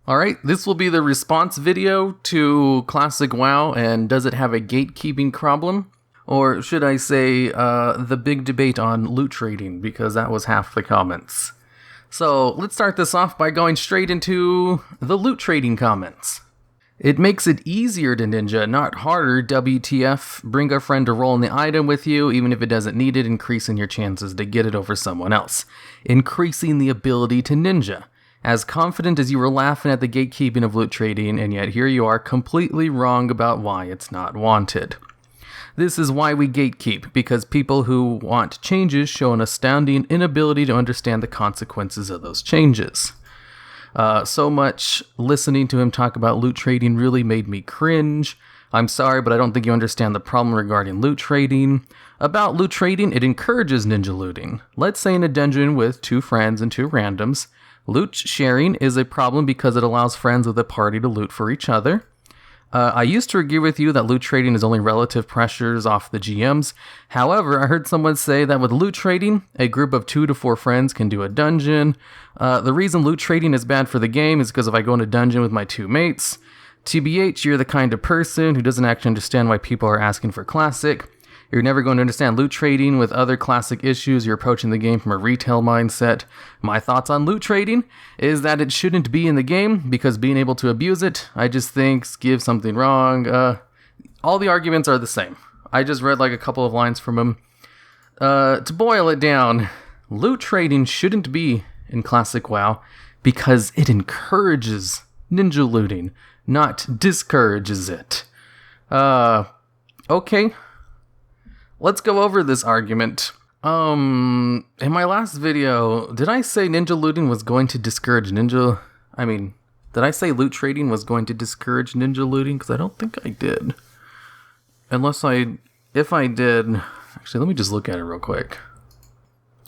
Alright, this will be the response video to Classic WoW, and does it have a gatekeeping problem? Or should I say, the big debate on loot trading, because that was half the comments. So, let's start this off by going straight into the loot trading comments. It makes it easier to ninja, not harder. WTF, bring a friend to roll in the item with you, even if it doesn't need it, increasing your chances to get it over someone else. Increasing the ability to ninja. As confident as you were laughing at the gatekeeping of loot trading, and yet here you are completely wrong about why it's not wanted. This is why we gatekeep, because people who want changes show an astounding inability to understand the consequences of those changes. So much listening to him talk about loot trading really made me cringe. I'm sorry, but I don't think you understand the problem regarding loot trading. About loot trading, it encourages ninja looting. Let's say in a dungeon with 2 friends and 2 randoms, loot sharing is a problem because it allows friends with a party to loot for each other. I used to agree with you that loot trading is only relative pressures off the GMs. However, I heard someone say that with loot trading, a group of 2 to 4 friends can do a dungeon. The reason loot trading is bad for the game is because if I go in a dungeon with my 2 mates, TBH, you're the kind of person who doesn't actually understand why people are asking for Classic. You're never going to understand loot trading with other Classic issues. You're approaching the game from a retail mindset. My thoughts on loot trading is that it shouldn't be in the game, because being able to abuse it, I just think gives something wrong. All the arguments are the same. I just read like a couple of lines from him. To boil it down, loot trading shouldn't be in Classic WoW because it encourages ninja looting, not discourages it. Okay. Let's go over this argument. In my last video, did I say ninja looting was going to discourage did I say loot trading was going to discourage ninja looting? Because I don't think I did. If I did, actually, let me just look at it real quick.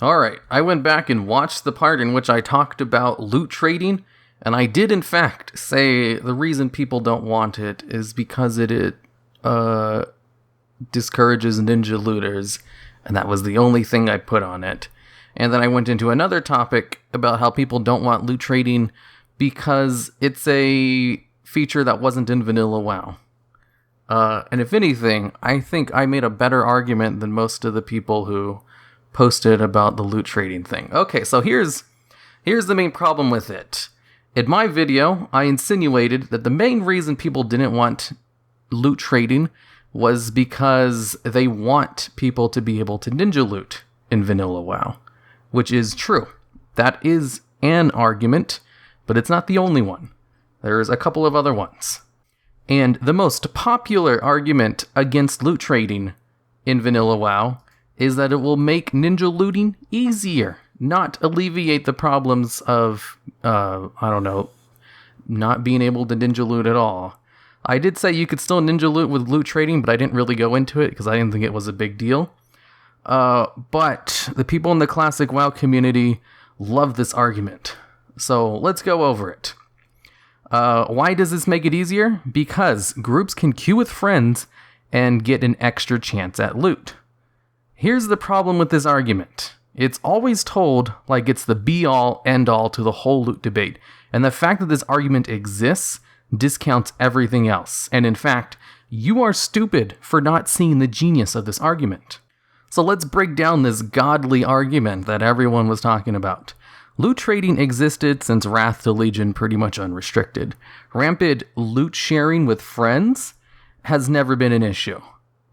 Alright, I went back and watched the part in which I talked about loot trading, and I did in fact say the reason people don't want it is because it discourages ninja looters, and that was the only thing I put on it. And then I went into another topic about how people don't want loot trading because it's a feature that wasn't in vanilla WoW. And if anything, I think I made a better argument than most of the people who posted about the loot trading thing. Okay, so here's the main problem with it. In my video, I insinuated that the main reason people didn't want loot trading was because they want people to be able to ninja loot in vanilla WoW, which is true. That is an argument, but it's not the only one. There's a couple of other ones. And the most popular argument against loot trading in vanilla WoW is that it will make ninja looting easier, not alleviate the problems of, not being able to ninja loot at all. I did say you could still ninja loot with loot trading, but I didn't really go into it because I didn't think it was a big deal. But the people in the Classic WoW community love this argument. So let's go over it. Why does this make it easier? Because groups can queue with friends and get an extra chance at loot. Here's the problem with this argument. It's always told like it's the be-all, end-all to the whole loot debate. And the fact that this argument exists discounts everything else. And in fact, you are stupid for not seeing the genius of this argument. So let's break down this godly argument that everyone was talking about. Loot trading existed since Wrath to Legion pretty much unrestricted. Rampant loot sharing with friends has never been an issue.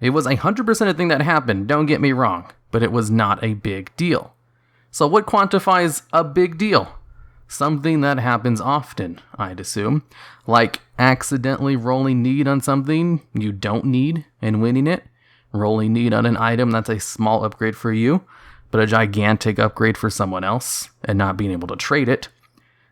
It was 100% a thing that happened, don't get me wrong, but it was not a big deal. So what quantifies a big deal? Something that happens often, I'd assume, like accidentally rolling need on something you don't need and winning it, rolling need on an item that's a small upgrade for you, but a gigantic upgrade for someone else, and not being able to trade it.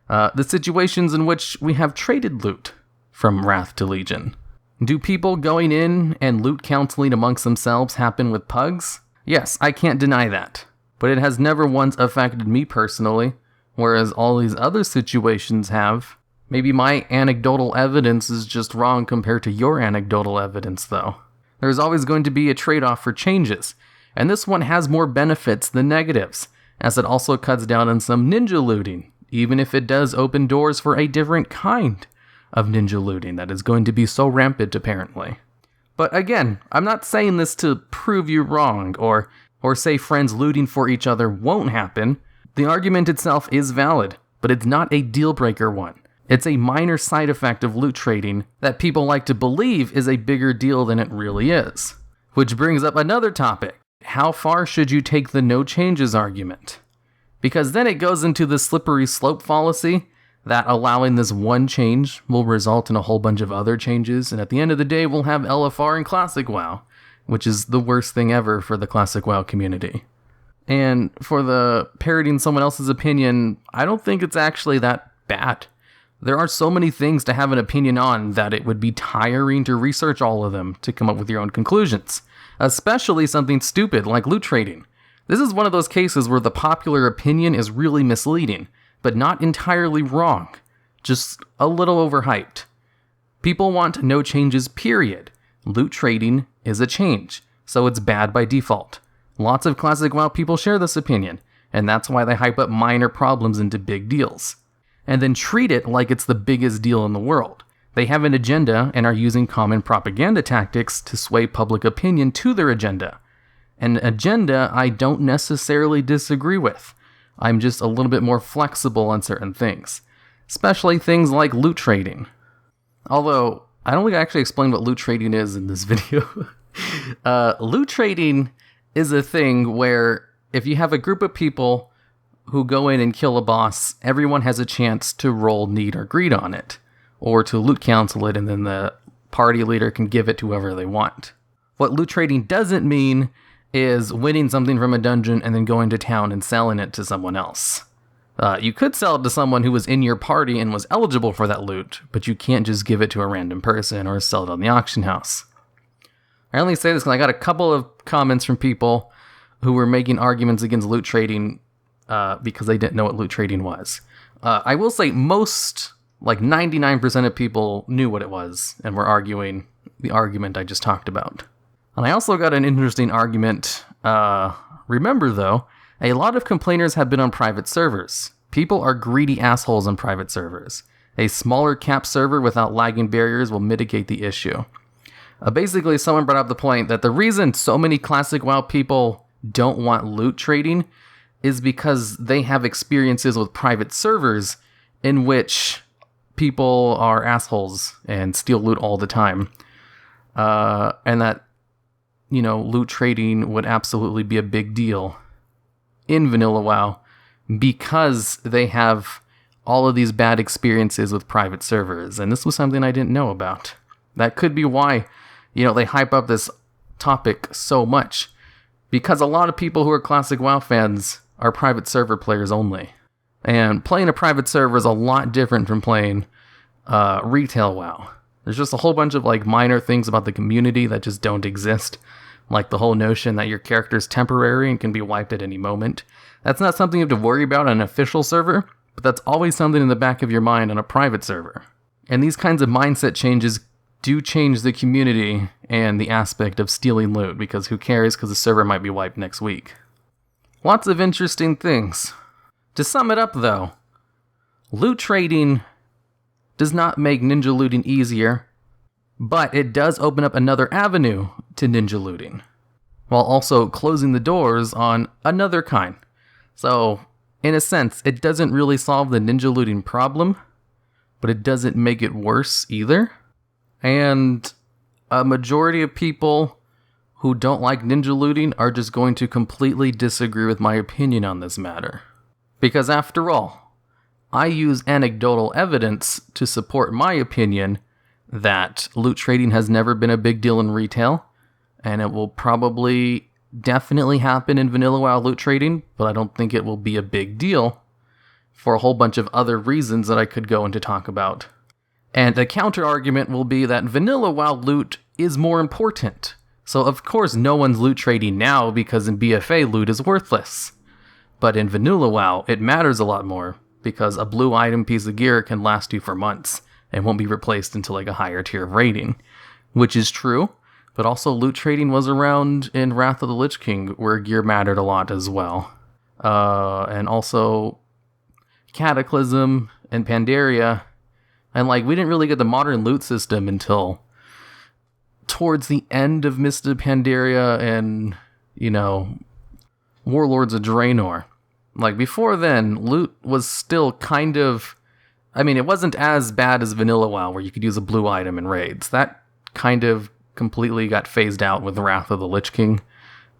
The situations in which we have traded loot from Wrath to Legion. Do people going in and loot counseling amongst themselves happen with pugs? Yes, I can't deny that, but it has never once affected me personally. Whereas all these other situations have. Maybe my anecdotal evidence is just wrong compared to your anecdotal evidence, though. There's always going to be a trade-off for changes, and this one has more benefits than negatives, as it also cuts down on some ninja looting, even if it does open doors for a different kind of ninja looting that is going to be so rampant, apparently. But again, I'm not saying this to prove you wrong, or say friends looting for each other won't happen. The argument itself is valid, but it's not a deal-breaker one. It's a minor side effect of loot trading that people like to believe is a bigger deal than it really is. Which brings up another topic. How far should you take the no changes argument? Because then it goes into the slippery slope fallacy that allowing this one change will result in a whole bunch of other changes, and at the end of the day we'll have LFR in Classic WoW, which is the worst thing ever for the Classic WoW community. And for the parroting someone else's opinion, I don't think it's actually that bad. There are so many things to have an opinion on that it would be tiring to research all of them to come up with your own conclusions, especially something stupid like loot trading. This is one of those cases where the popular opinion is really misleading, but not entirely wrong, just a little overhyped. People want no changes, period. Loot trading is a change, so it's bad by default. Lots of Classic WoW people share this opinion, and that's why they hype up minor problems into big deals. And then treat it like it's the biggest deal in the world. They have an agenda and are using common propaganda tactics to sway public opinion to their agenda. An agenda I don't necessarily disagree with. I'm just a little bit more flexible on certain things, especially things like loot trading. Although, I don't think I actually explained what loot trading is in this video. Loot trading is a thing where if you have a group of people who go in and kill a boss, everyone has a chance to roll need or greed on it, or to loot cancel it, and then the party leader can give it to whoever they want. What loot trading doesn't mean is winning something from a dungeon and then going to town and selling it to someone else. You could sell it to someone who was in your party and was eligible for that loot, but you can't just give it to a random person or sell it on the auction house. I only say this because I got a couple of comments from people who were making arguments against loot trading because they didn't know what loot trading was. I will say most, like 99% of people knew what it was and were arguing the argument I just talked about. And I also got an interesting argument. Remember though, a lot of complainers have been on private servers. People are greedy assholes on private servers. A smaller cap server without lagging barriers will mitigate the issue. Basically, someone brought up the point that the reason so many Classic WoW people don't want loot trading is because they have experiences with private servers in which people are assholes and steal loot all the time. And that, loot trading would absolutely be a big deal in Vanilla WoW because they have all of these bad experiences with private servers. And this was something I didn't know about. That could be why, they hype up this topic so much. Because a lot of people who are Classic WoW fans are private server players only. And playing a private server is a lot different from playing retail WoW. There's just a whole bunch of minor things about the community that just don't exist. Like the whole notion that your character's temporary and can be wiped at any moment. That's not something you have to worry about on an official server, but that's always something in the back of your mind on a private server. And these kinds of mindset changes do change the community and the aspect of stealing loot, because who cares, because the server might be wiped next week. Lots of interesting things. To sum it up though, loot trading does not make ninja looting easier, but it does open up another avenue to ninja looting, while also closing the doors on another kind. So, in a sense, it doesn't really solve the ninja looting problem, but it doesn't make it worse either. And a majority of people who don't like ninja looting are just going to completely disagree with my opinion on this matter. Because after all, I use anecdotal evidence to support my opinion that loot trading has never been a big deal in retail, and it will probably definitely happen in Vanilla WoW loot trading, but I don't think it will be a big deal for a whole bunch of other reasons that I could go into talk about. And a counter argument will be that Vanilla WoW loot is more important. So of course no one's loot trading now because in BFA loot is worthless. But in Vanilla WoW it matters a lot more because a blue item piece of gear can last you for months and won't be replaced until a higher tier of rating. Which is true, but also loot trading was around in Wrath of the Lich King where gear mattered a lot as well. And also Cataclysm and Pandaria, and like we didn't really get the modern loot system until towards the end of Mist of Pandaria and, you know, Warlords of Draenor. Like before then, loot was still kind of, I mean, it wasn't as bad as Vanilla WoW where you could use a blue item in raids. That kind of completely got phased out with Wrath of the Lich King.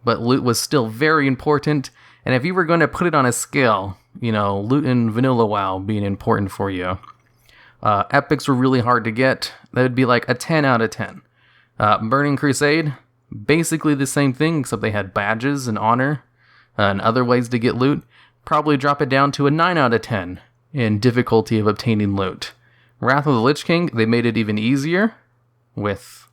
But loot was still very important, and if you were going to put it on a scale, you know, loot in Vanilla WoW being important for you, epics were really hard to get. That would be like a 10 out of 10. Burning Crusade, basically the same thing, except they had badges and honor and other ways to get loot. Probably drop it down to a 9 out of 10 in difficulty of obtaining loot. Wrath of the Lich King, they made it even easier with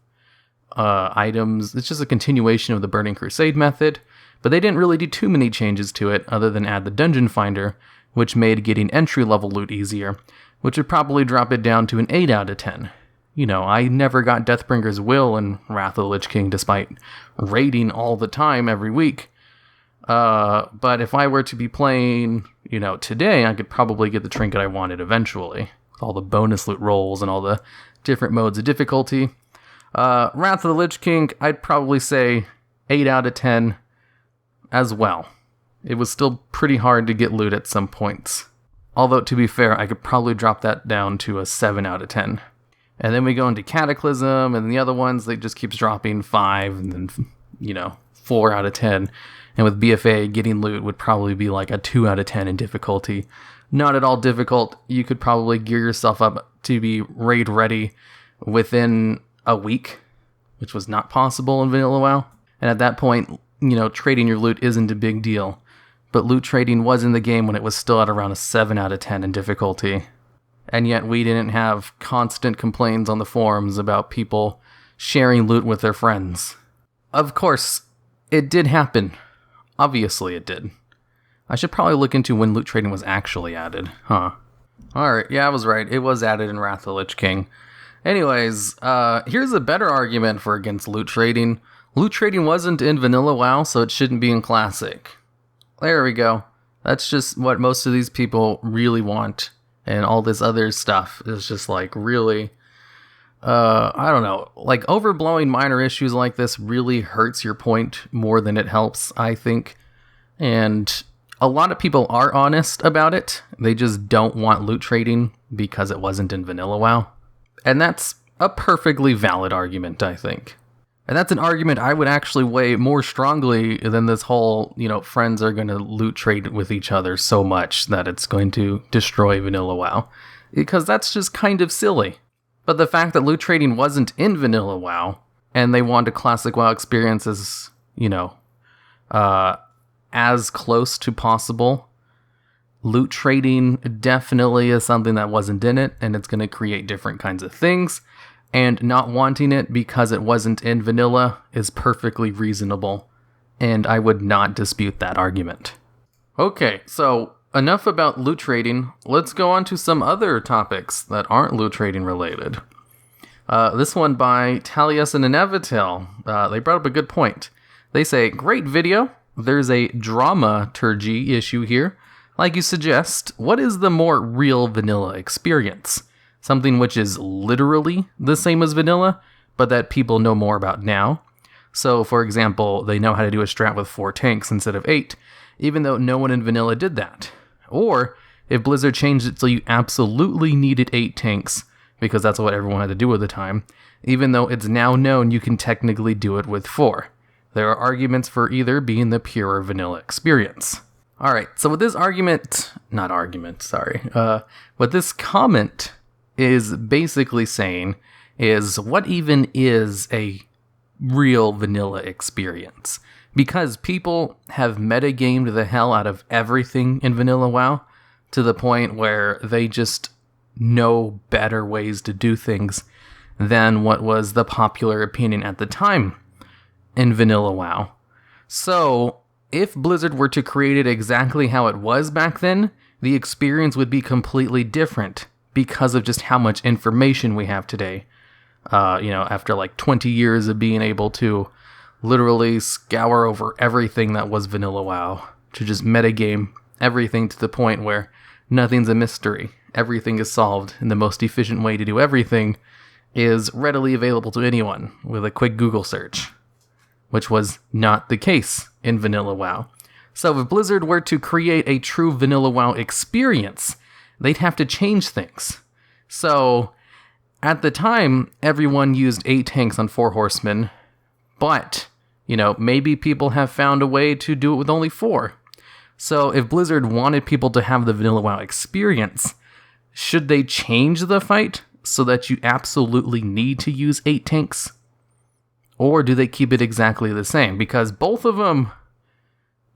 items. It's just a continuation of the Burning Crusade method, but they didn't really do too many changes to it other than add the Dungeon Finder, which made getting entry-level loot easier, which would probably drop it down to an 8 out of 10. You know, I never got Deathbringer's Will in Wrath of the Lich King despite raiding all the time every week. But if I were to be playing, you know, today, I could probably get the trinket I wanted eventually, with all the bonus loot rolls and all the different modes of difficulty. Wrath of the Lich King, I'd probably say 8 out of 10 as well. It was still pretty hard to get loot at some points. Although, to be fair, I could probably drop that down to a 7 out of 10. And then we go into Cataclysm, and the other ones, they just keeps dropping 5, and then, you know, 4 out of 10. And with BFA, getting loot would probably be like a 2 out of 10 in difficulty. Not at all difficult. You could probably gear yourself up to be raid ready within a week, which was not possible in Vanilla WoW. And at that point, you know, trading your loot isn't a big deal. But loot trading was in the game when it was still at around a 7 out of 10 in difficulty. And yet we didn't have constant complaints on the forums about people sharing loot with their friends. Of course, it did happen. Obviously it did. I should probably look into when loot trading was actually added. Alright, yeah, I was right. It was added in Wrath of the Lich King. Anyways, here's a better argument for against loot trading. Loot trading wasn't in Vanilla WoW, so it shouldn't be in Classic. There we go. That's just what most of these people really want. And all this other stuff is just like really, I don't know, like overblowing minor issues like this really hurts your point more than it helps, I think. And a lot of people are honest about it. They just don't want loot trading because it wasn't in Vanilla WoW. And that's a perfectly valid argument, I think. And that's an argument I would actually weigh more strongly than this whole, you know, friends are going to loot trade with each other so much that it's going to destroy Vanilla WoW. Because that's just kind of silly. But the fact that loot trading wasn't in Vanilla WoW, and they wanted a Classic WoW experience as, you know, as close to possible, loot trading definitely is something that wasn't in it, and it's going to create different kinds of things. And not wanting it because it wasn't in vanilla is perfectly reasonable, and I would not dispute that argument. Okay, so enough about loot trading. Let's go on to some other topics that aren't loot trading related. This one by Talius and Inevitil. They brought up a good point. They say, great video. There's a dramaturgy issue here. Like you suggest, what is the more real vanilla experience? Something which is literally the same as vanilla, but that people know more about now. So, for example, they know how to do a strat with 4 tanks instead of 8, even though no one in vanilla did that. Or, if Blizzard changed it so you absolutely needed 8 tanks, because that's what everyone had to do at the time, even though it's now known you can technically do it with 4. There are arguments for either being the pure vanilla experience. Alright, so what this what this comment is basically saying is, what even is a real vanilla experience? Because people have metagamed the hell out of everything in Vanilla WoW to the point where they just know better ways to do things than what was the popular opinion at the time in Vanilla WoW. So, if Blizzard were to create it exactly how it was back then, the experience would be completely different because of just how much information we have today. After like 20 years of being able to literally scour over everything that was Vanilla WoW, to just metagame everything to the point where nothing's a mystery. Everything is solved, and the most efficient way to do everything is readily available to anyone with a quick Google search, which was not the case in Vanilla WoW. So if Blizzard were to create a true Vanilla WoW experience, they'd have to change things. So at the time, everyone used 8 tanks on 4 horsemen, but, maybe people have found a way to do it with only 4. So if Blizzard wanted people to have the Vanilla WoW experience, should they change the fight so that you absolutely need to use 8 tanks? Or do they keep it exactly the same? Because both of them,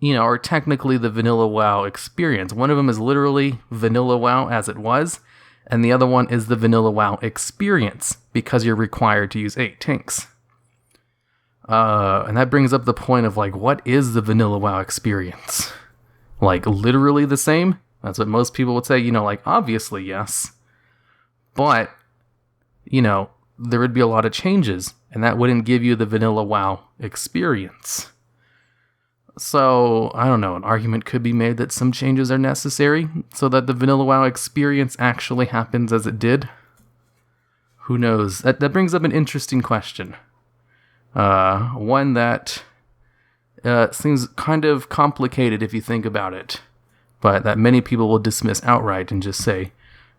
are technically the Vanilla WoW experience. One of them is literally Vanilla WoW as it was, and the other one is the Vanilla WoW experience, because you're required to use 8 tanks. And that brings up the point of, what is the Vanilla WoW experience? Literally the same? That's what most people would say, obviously, yes. But, there would be a lot of changes, and that wouldn't give you the Vanilla WoW experience. So, I don't know, an argument could be made that some changes are necessary so that the Vanilla WoW experience actually happens as it did. Who knows? That brings up an interesting question. One that seems kind of complicated if you think about it, but that many people will dismiss outright and just say,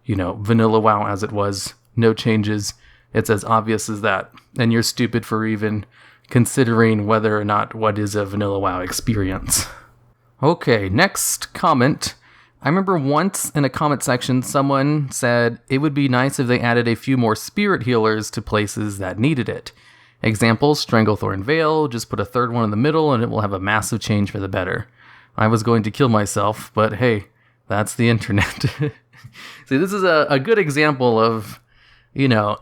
Vanilla WoW as it was, no changes, it's as obvious as that, and you're stupid for even considering whether or not what is a Vanilla WoW experience. Okay, next comment. I remember once in a comment section, someone said it would be nice if they added a few more spirit healers to places that needed it. Example, Stranglethorn Vale, just put a third one in the middle and it will have a massive change for the better. I was going to kill myself, but hey, that's the internet. See, this is a good example of,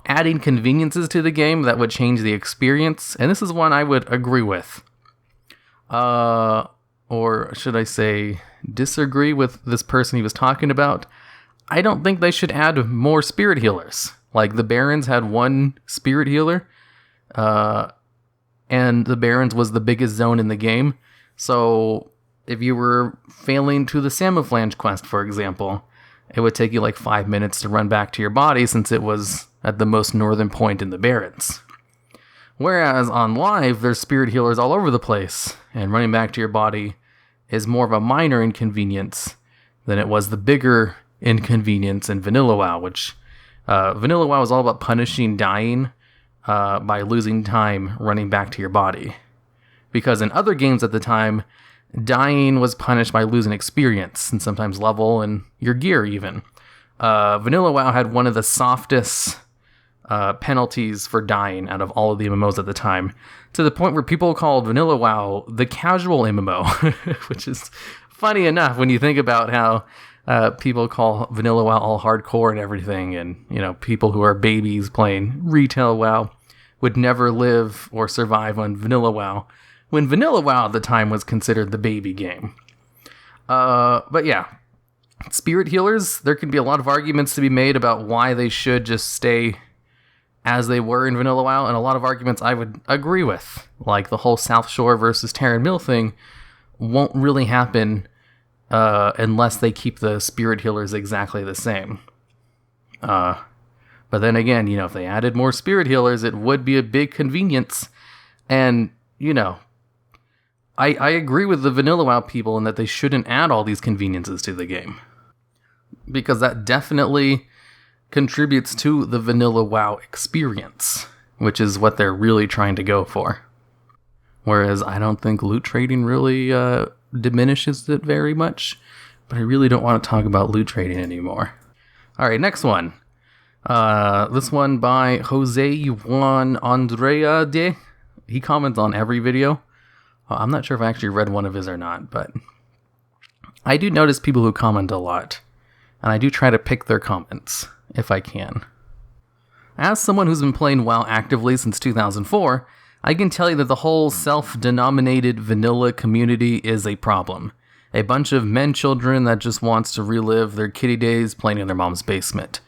adding conveniences to the game that would change the experience, and this is one I would agree with. Or should I say, disagree with this person he was talking about. I don't think they should add more spirit healers. The Barons had 1 spirit healer, and the Barons was the biggest zone in the game. So if you were failing to the Samoflange quest, for example, it would take you 5 minutes to run back to your body since it was at the most northern point in the Barrens. Whereas on live, there's spirit healers all over the place, and running back to your body is more of a minor inconvenience than it was the bigger inconvenience in Vanilla WoW, which Vanilla WoW is all about punishing dying by losing time running back to your body. Because in other games at the time, dying was punished by losing experience, and sometimes level and your gear even. Vanilla WoW had one of the softest penalties for dying out of all of the MMOs at the time, to the point where people called Vanilla WoW the casual MMO, which is funny enough when you think about how people call Vanilla WoW all hardcore and everything, and people who are babies playing retail WoW would never live or survive on Vanilla WoW, when Vanilla WoW at the time was considered the baby game. But yeah, spirit healers, there can be a lot of arguments to be made about why they should just stay as they were in Vanilla WoW, and a lot of arguments I would agree with. The whole South Shore versus Terran Mill thing won't really happen unless they keep the spirit healers exactly the same. But then again, if they added more spirit healers, it would be a big convenience. And, I agree with the Vanilla WoW people in that they shouldn't add all these conveniences to the game, because that definitely contributes to the Vanilla WoW experience, which is what they're really trying to go for. Whereas I don't think loot trading really diminishes it very much, but I really don't want to talk about loot trading anymore. Alright, next one. This one by Jose Juan Andrea de. He comments on every video. I'm not sure if I actually read one of his or not, but I do notice people who comment a lot, and I do try to pick their comments if I can. As someone who's been playing WoW actively since 2004, I can tell you that the whole self-denominated vanilla community is a problem. A bunch of men children that just wants to relive their kiddie days playing in their mom's basement.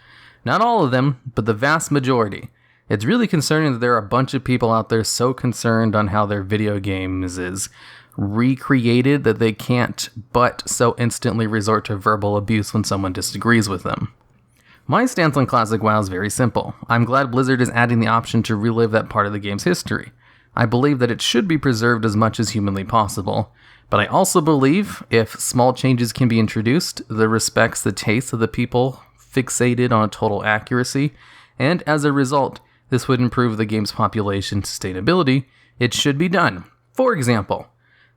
Not all of them, but the vast majority. It's really concerning that there are a bunch of people out there so concerned on how their video games is recreated that they can't but so instantly resort to verbal abuse when someone disagrees with them. My stance on Classic WoW is very simple. I'm glad Blizzard is adding the option to relive that part of the game's history. I believe that it should be preserved as much as humanly possible. But I also believe if small changes can be introduced that respects the taste of the people fixated on total accuracy, and as a result, this would improve the game's population sustainability, it should be done. For example,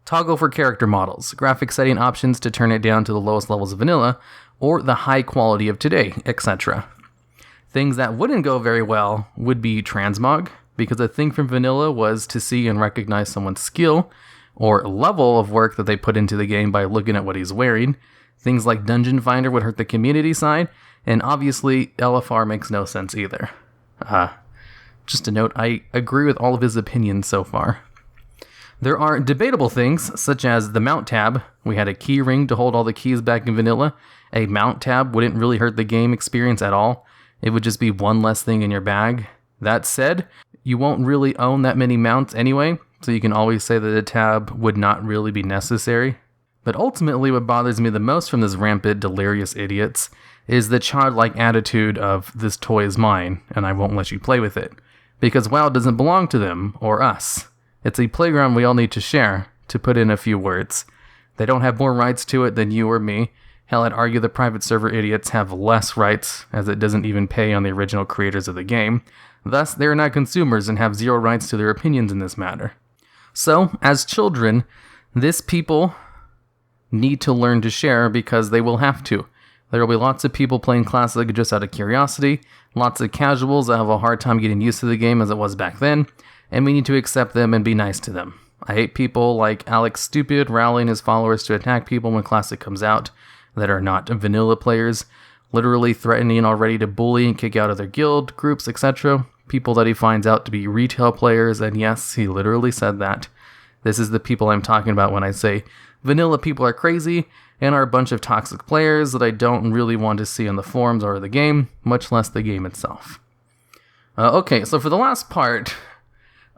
toggle for character models, graphic setting options to turn it down to the lowest levels of vanilla, or the high quality of today, etc. Things that wouldn't go very well would be transmog, because a thing from vanilla was to see and recognize someone's skill, or level of work that they put into the game by looking at what he's wearing. Things like Dungeon Finder would hurt the community side, and obviously LFR makes no sense either. Just a note, I agree with all of his opinions so far. There are debatable things, such as the mount tab. We had a key ring to hold all the keys back in vanilla. A mount tab wouldn't really hurt the game experience at all. It would just be one less thing in your bag. That said, you won't really own that many mounts anyway, so you can always say that a tab would not really be necessary. But ultimately, what bothers me the most from this rampant, delirious idiots is the childlike attitude of, this toy is mine, and I won't let you play with it. Because WoW doesn't belong to them, or us. It's a playground we all need to share, to put in a few words. They don't have more rights to it than you or me. Hell, I'd argue the private server idiots have less rights, as it doesn't even pay on the original creators of the game. Thus, they are not consumers and have zero rights to their opinions in this matter. So, as children, this people need to learn to share because they will have to. There will be lots of people playing Classic just out of curiosity, lots of casuals that have a hard time getting used to the game as it was back then, and we need to accept them and be nice to them. I hate people like Alex Stupid rallying his followers to attack people when Classic comes out that are not vanilla players, literally threatening already to bully and kick out of their guild, groups, etc. People that he finds out to be retail players, and yes, he literally said that. This is the people I'm talking about when I say vanilla people are crazy and are a bunch of toxic players that I don't really want to see on the forums or the game, much less the game itself. Okay, so for the last part,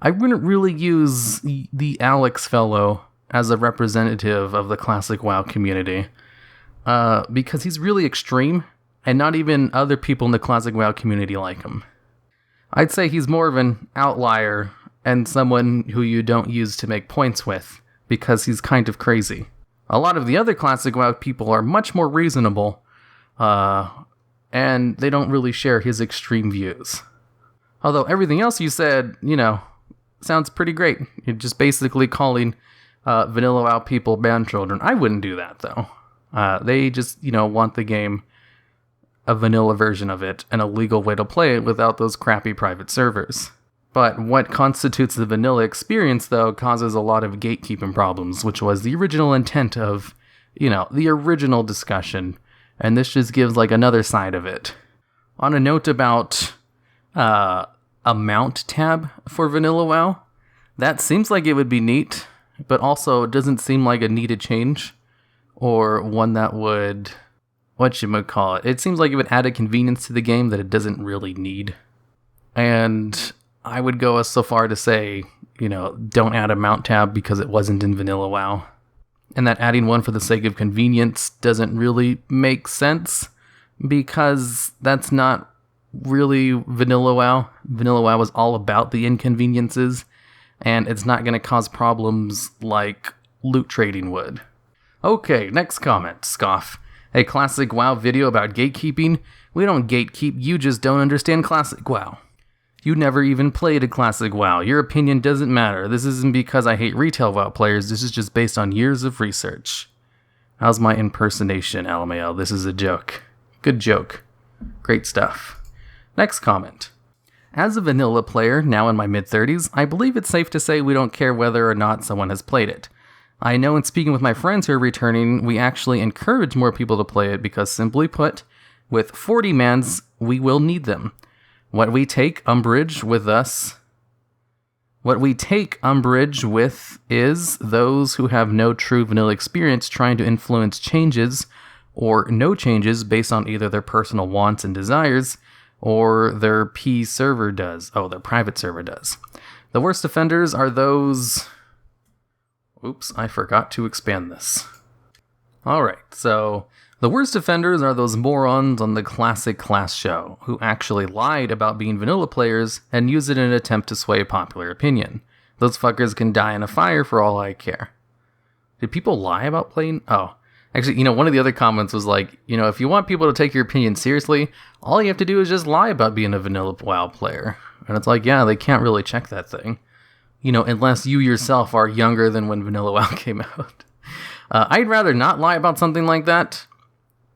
I wouldn't really use the Alex fellow as a representative of the Classic WoW community, because he's really extreme, and not even other people in the Classic WoW community like him. I'd say he's more of an outlier and someone who you don't use to make points with, because he's kind of crazy. A lot of the other Classic WoW people are much more reasonable, and they don't really share his extreme views. Although everything else you said, sounds pretty great. You're just basically calling vanilla WoW people band children. I wouldn't do that, though. They just, want the game, a vanilla version of it, and a legal way to play it without those crappy private servers. But what constitutes the vanilla experience, though, causes a lot of gatekeeping problems, which was the original intent of, the original discussion. And this just gives, another side of it. On a note about a mount tab for vanilla WoW, that seems like it would be neat, but also doesn't seem like a needed change, or one that would, it seems like it would add a convenience to the game that it doesn't really need. And I would go so far to say, don't add a mount tab because it wasn't in vanilla WoW. And that adding one for the sake of convenience doesn't really make sense, because that's not really vanilla WoW. Vanilla WoW is all about the inconveniences, and it's not going to cause problems like loot trading would. Okay, next comment, Scoff. A Classic WoW video about gatekeeping? We don't gatekeep, you just don't understand Classic WoW. You never even played a Classic WoW. Your opinion doesn't matter. This isn't because I hate retail WoW players. This is just based on years of research. How's my impersonation, LMAO? This is a joke. Good joke. Great stuff. Next comment. As a vanilla player, now in my mid-30s, I believe it's safe to say we don't care whether or not someone has played it. I know in speaking with my friends who are returning, we actually encourage more people to play it because, simply put, with 40 mans, we will need them. What we take umbrage with is those who have no true vanilla experience trying to influence changes or no changes based on either their personal wants and desires or their private server does. The worst offenders are those... Oops, I forgot to expand this. Alright, so the worst offenders are those morons on the classic class show who actually lied about being vanilla players and use it in an attempt to sway popular opinion. Those fuckers can die in a fire for all I care. Did people lie about playing? Oh, actually, one of the other comments was like, if you want people to take your opinion seriously, all you have to do is just lie about being a vanilla WoW player. And it's like, yeah, they can't really check that thing. Unless you yourself are younger than when vanilla WoW came out. I'd rather not lie about something like that,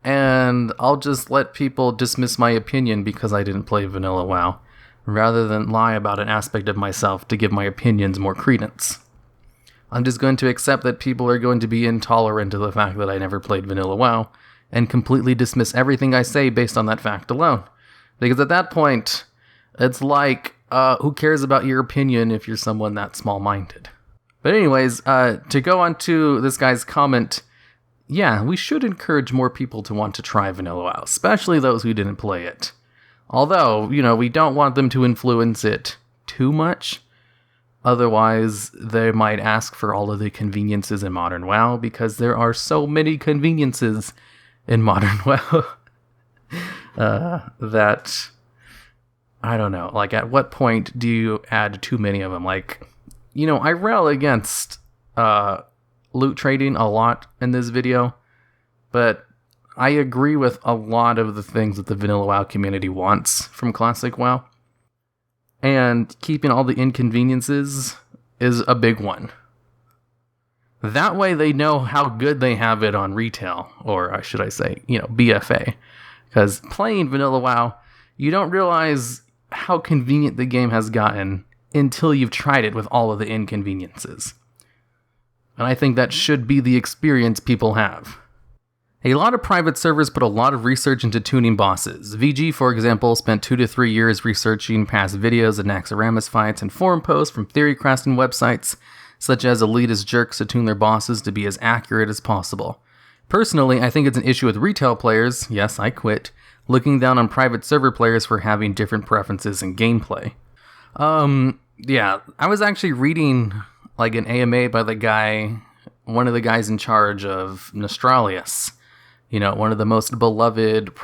and I'll just let people dismiss my opinion because I didn't play vanilla WoW, rather than lie about an aspect of myself to give my opinions more credence. I'm just going to accept that people are going to be intolerant of the fact that I never played vanilla WoW, and completely dismiss everything I say based on that fact alone. Because at that point, it's like, who cares about your opinion if you're someone that small-minded? But anyways, to go on to this guy's comment, yeah, we should encourage more people to want to try vanilla WoW, especially those who didn't play it. Although, we don't want them to influence it too much. Otherwise, they might ask for all of the conveniences in modern WoW, because there are so many conveniences in modern WoW that, I don't know, like, at what point do you add too many of them? Like, I rail against loot trading a lot in this video, but I agree with a lot of the things that the vanilla WoW community wants from classic WoW. And keeping all the inconveniences is a big one. That way they know how good they have it on retail, or should I say, BFA. Because playing vanilla WoW, you don't realize how convenient the game has gotten until you've tried it with all of the inconveniences. And I think that should be the experience people have. A lot of private servers put a lot of research into tuning bosses. VG, for example, spent 2 to 3 years researching past videos of Naxxramas fights and forum posts from theory crafting websites, such as elitist jerks, to tune their bosses to be as accurate as possible. Personally, I think it's an issue with retail players, yes, I quit, looking down on private server players for having different preferences in gameplay. Yeah, I was actually reading like an AMA by one of the guys in charge of Nostralius. One of the most beloved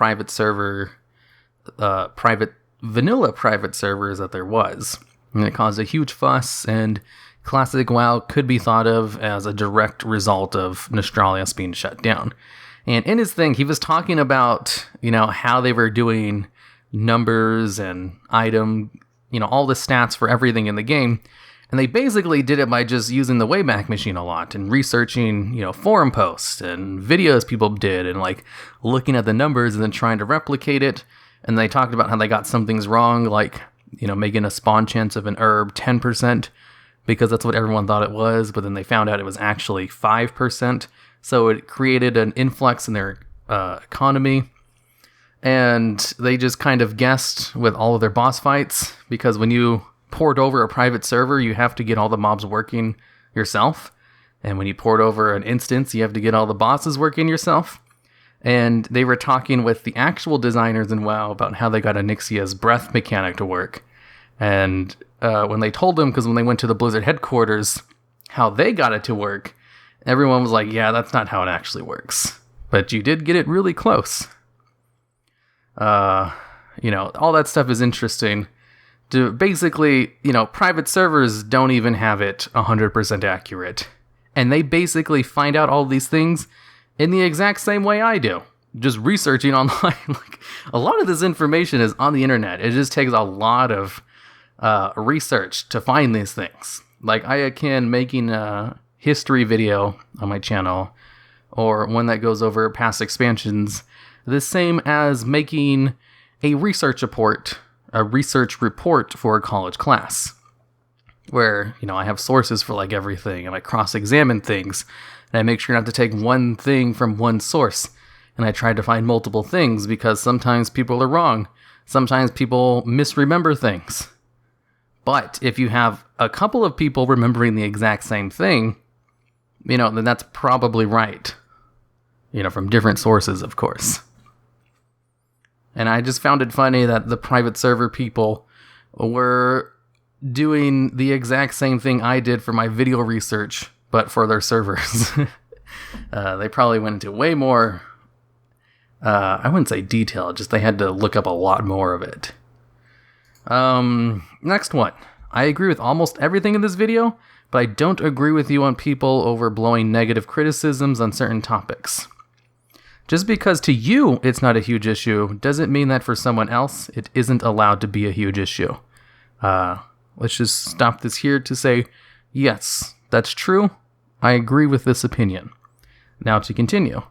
vanilla private servers that there was. And it caused a huge fuss, and classic WoW could be thought of as a direct result of Nostralius being shut down. And in his thing, he was talking about, how they were doing numbers and item, all the stats for everything in the game. And they basically did it by just using the Wayback Machine a lot and researching, forum posts and videos people did and like looking at the numbers and then trying to replicate it. And they talked about how they got some things wrong, like, making a spawn chance of an herb 10% because that's what everyone thought it was. But then they found out it was actually 5%. So it created an influx in their economy. And they just kind of guessed with all of their boss fights, because when you port over a private server, you have to get all the mobs working yourself. And when you port over an instance, you have to get all the bosses working yourself. And they were talking with the actual designers in WoW about how they got Onyxia's breath mechanic to work. And when they told them, because when they went to the Blizzard headquarters, how they got it to work, everyone was like, yeah, that's not how it actually works. But you did get it really close. All that stuff is interesting. Basically, private servers don't even have it 100% accurate. And they basically find out all these things in the exact same way I do. Just researching online. Like, a lot of this information is on the internet. It just takes a lot of research to find these things. Like, I akin making a history video on my channel, or one that goes over past expansions, the same as making a research report for a college class, where, I have sources for like everything, and I cross-examine things, and I make sure not to take one thing from one source, and I try to find multiple things, because sometimes people are wrong. Sometimes people misremember things. But if you have a couple of people remembering the exact same thing, then that's probably right. From different sources, of course. And I just found it funny that the private server people were doing the exact same thing I did for my video research but for their servers. They probably went into way more, I wouldn't say detail, just they had to look up a lot more of it. Next one. I agree with almost everything in this video, but I don't agree with you on people overblowing negative criticisms on certain topics. Just because to you it's not a huge issue doesn't mean that for someone else it isn't allowed to be a huge issue. Let's just stop this here to say, yes, that's true. I agree with this opinion. Now to continue.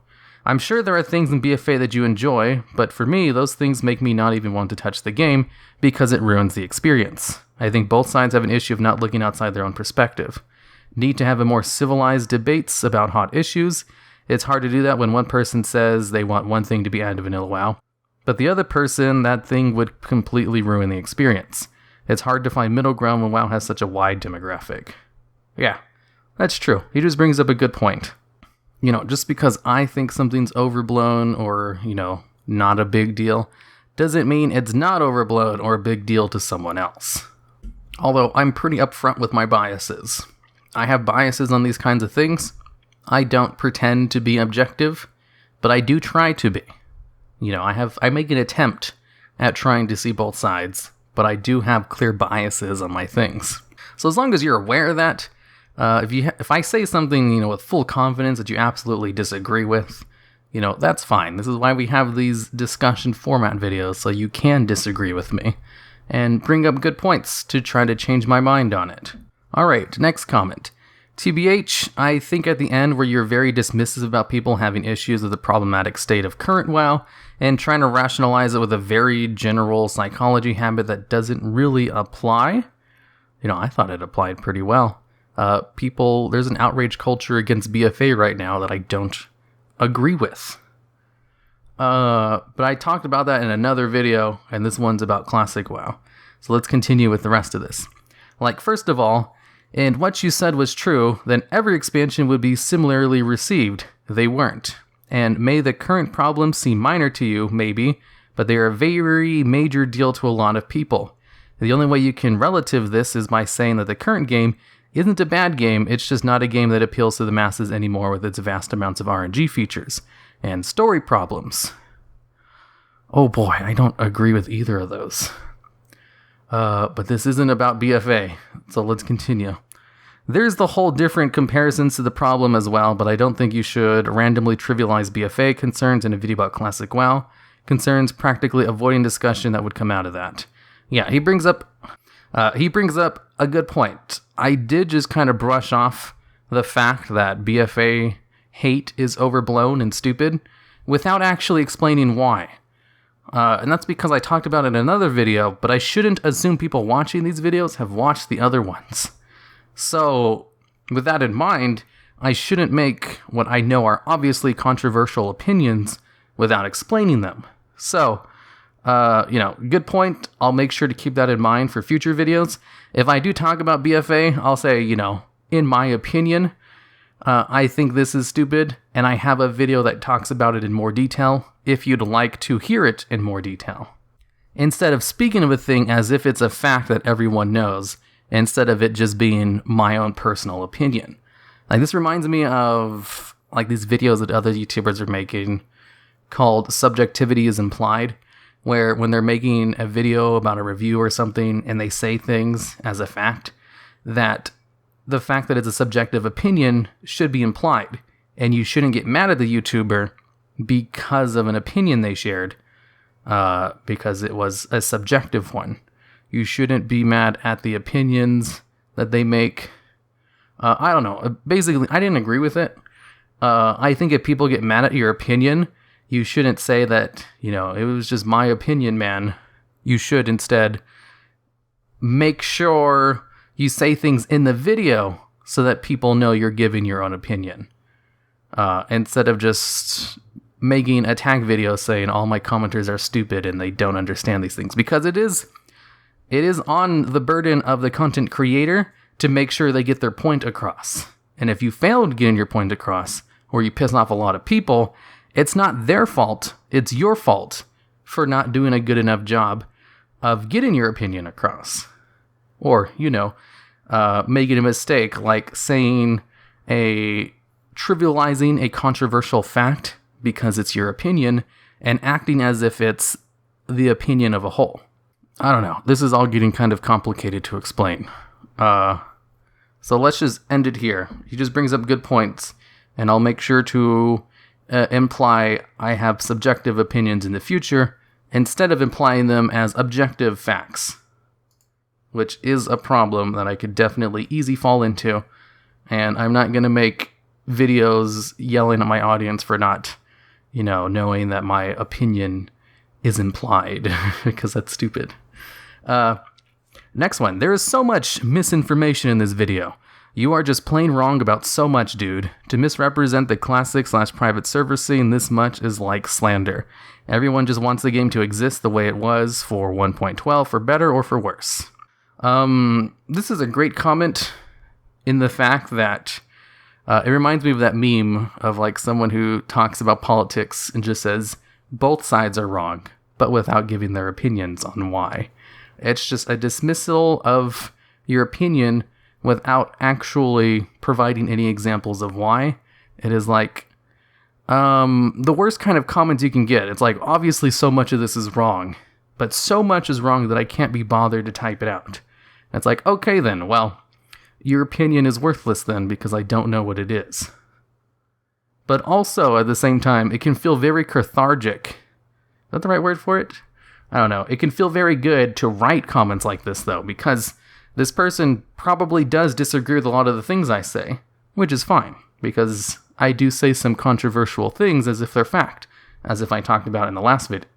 I'm sure there are things in BFA that you enjoy, but for me, those things make me not even want to touch the game because it ruins the experience. I think both sides have an issue of not looking outside their own perspective. Need to have a more civilized debates about hot issues. It's hard to do that when one person says they want one thing to be added to Vanilla WoW, but the other person, that thing would completely ruin the experience. It's hard to find middle ground when WoW has such a wide demographic. Yeah, that's true. He just brings up a good point. You know, just because I think something's overblown or, you know, not a big deal, doesn't mean it's not overblown or a big deal to someone else. Although I'm pretty upfront with my biases. I have biases on these kinds of things. I don't pretend to be objective, but I do try to be. You know, I make an attempt at trying to see both sides, but I do have clear biases on my things. So as long as you're aware of that, if I say something, you know, with full confidence that you absolutely disagree with, you know, that's fine. This is why we have these discussion format videos, so you can disagree with me and bring up good points to try to change my mind on it. Alright, next comment. TBH, I think at the end where you're very dismissive about people having issues with the problematic state of current WoW and trying to rationalize it with a very general psychology habit that doesn't really apply, you know, I thought it applied pretty well. There's an outrage culture against BFA right now that I don't agree with. But I talked about that in another video, and this one's about Classic WoW. So let's continue with the rest of this. Like, first of all, and what you said was true, then every expansion would be similarly received. They weren't. And may the current problems seem minor to you, maybe, but they are a very major deal to a lot of people. The only way you can relative this is by saying that the current game isn't a bad game, it's just not a game that appeals to the masses anymore with its vast amounts of RNG features and story problems. Oh boy, I don't agree with either of those. But this isn't about BFA, so let's continue. There's the whole different comparisons to the problem as well, but I don't think you should randomly trivialize BFA concerns in a video about Classic WoW. Concerns practically avoiding discussion that would come out of that. Yeah, he brings up a good point. I did just kind of brush off the fact that BFA hate is overblown and stupid without actually explaining why. And that's because I talked about it in another video, but I shouldn't assume people watching these videos have watched the other ones. So, with that in mind, I shouldn't make what I know are obviously controversial opinions without explaining them. So, good point. I'll make sure to keep that in mind for future videos. If I do talk about BFA, I'll say, in my opinion, I think this is stupid, and I have a video that talks about it in more detail, if you'd like to hear it in more detail. Instead of speaking of a thing as if it's a fact that everyone knows, instead of it just being my own personal opinion. Like, this reminds me of, these videos that other YouTubers are making called Subjectivity is Implied, where when they're making a video about a review or something and they say things as a fact, that the fact that it's a subjective opinion should be implied, and you shouldn't get mad at the YouTuber because of an opinion they shared, because it was a subjective one. You shouldn't be mad at the opinions that they make. I don't know. Basically, I didn't agree with it. I think if people get mad at your opinion, you shouldn't say that, it was just my opinion, man. You should instead make sure you say things in the video so that people know you're giving your own opinion. Instead of just making a tag video saying all my commenters are stupid and they don't understand these things. Because it is on the burden of the content creator to make sure they get their point across. And if you fail to get your point across, or you piss off a lot of people, it's not their fault, it's your fault for not doing a good enough job of getting your opinion across. Or, making a mistake like saying a trivializing a controversial fact because it's your opinion and acting as if it's the opinion of a whole. I don't know. This is all getting kind of complicated to explain. So let's just end it here. He just brings up good points, and I'll make sure to imply I have subjective opinions in the future instead of implying them as objective facts, which is a problem that I could definitely easily fall into, and I'm not going to make videos yelling at my audience for not, knowing that my opinion is implied, because that's stupid. Next one. There is so much misinformation in this video. You are just plain wrong about so much, dude. To misrepresent the classic/private server scene this much is like slander. Everyone just wants the game to exist the way it was for 1.12, for better or for worse. This is a great comment in the fact that it reminds me of that meme of like someone who talks about politics and just says both sides are wrong, but without giving their opinions on why. It's just a dismissal of your opinion without actually providing any examples of why. It is like the worst kind of comments you can get. It's like, obviously so much of this is wrong, but so much is wrong that I can't be bothered to type it out. And it's like, okay then, well, your opinion is worthless then because I don't know what it is. But also, at the same time, it can feel very cathartic. Is that the right word for it? I don't know. It can feel very good to write comments like this, though, because this person probably does disagree with a lot of the things I say, which is fine, because I do say some controversial things as if they're fact, as if I talked about in the last video,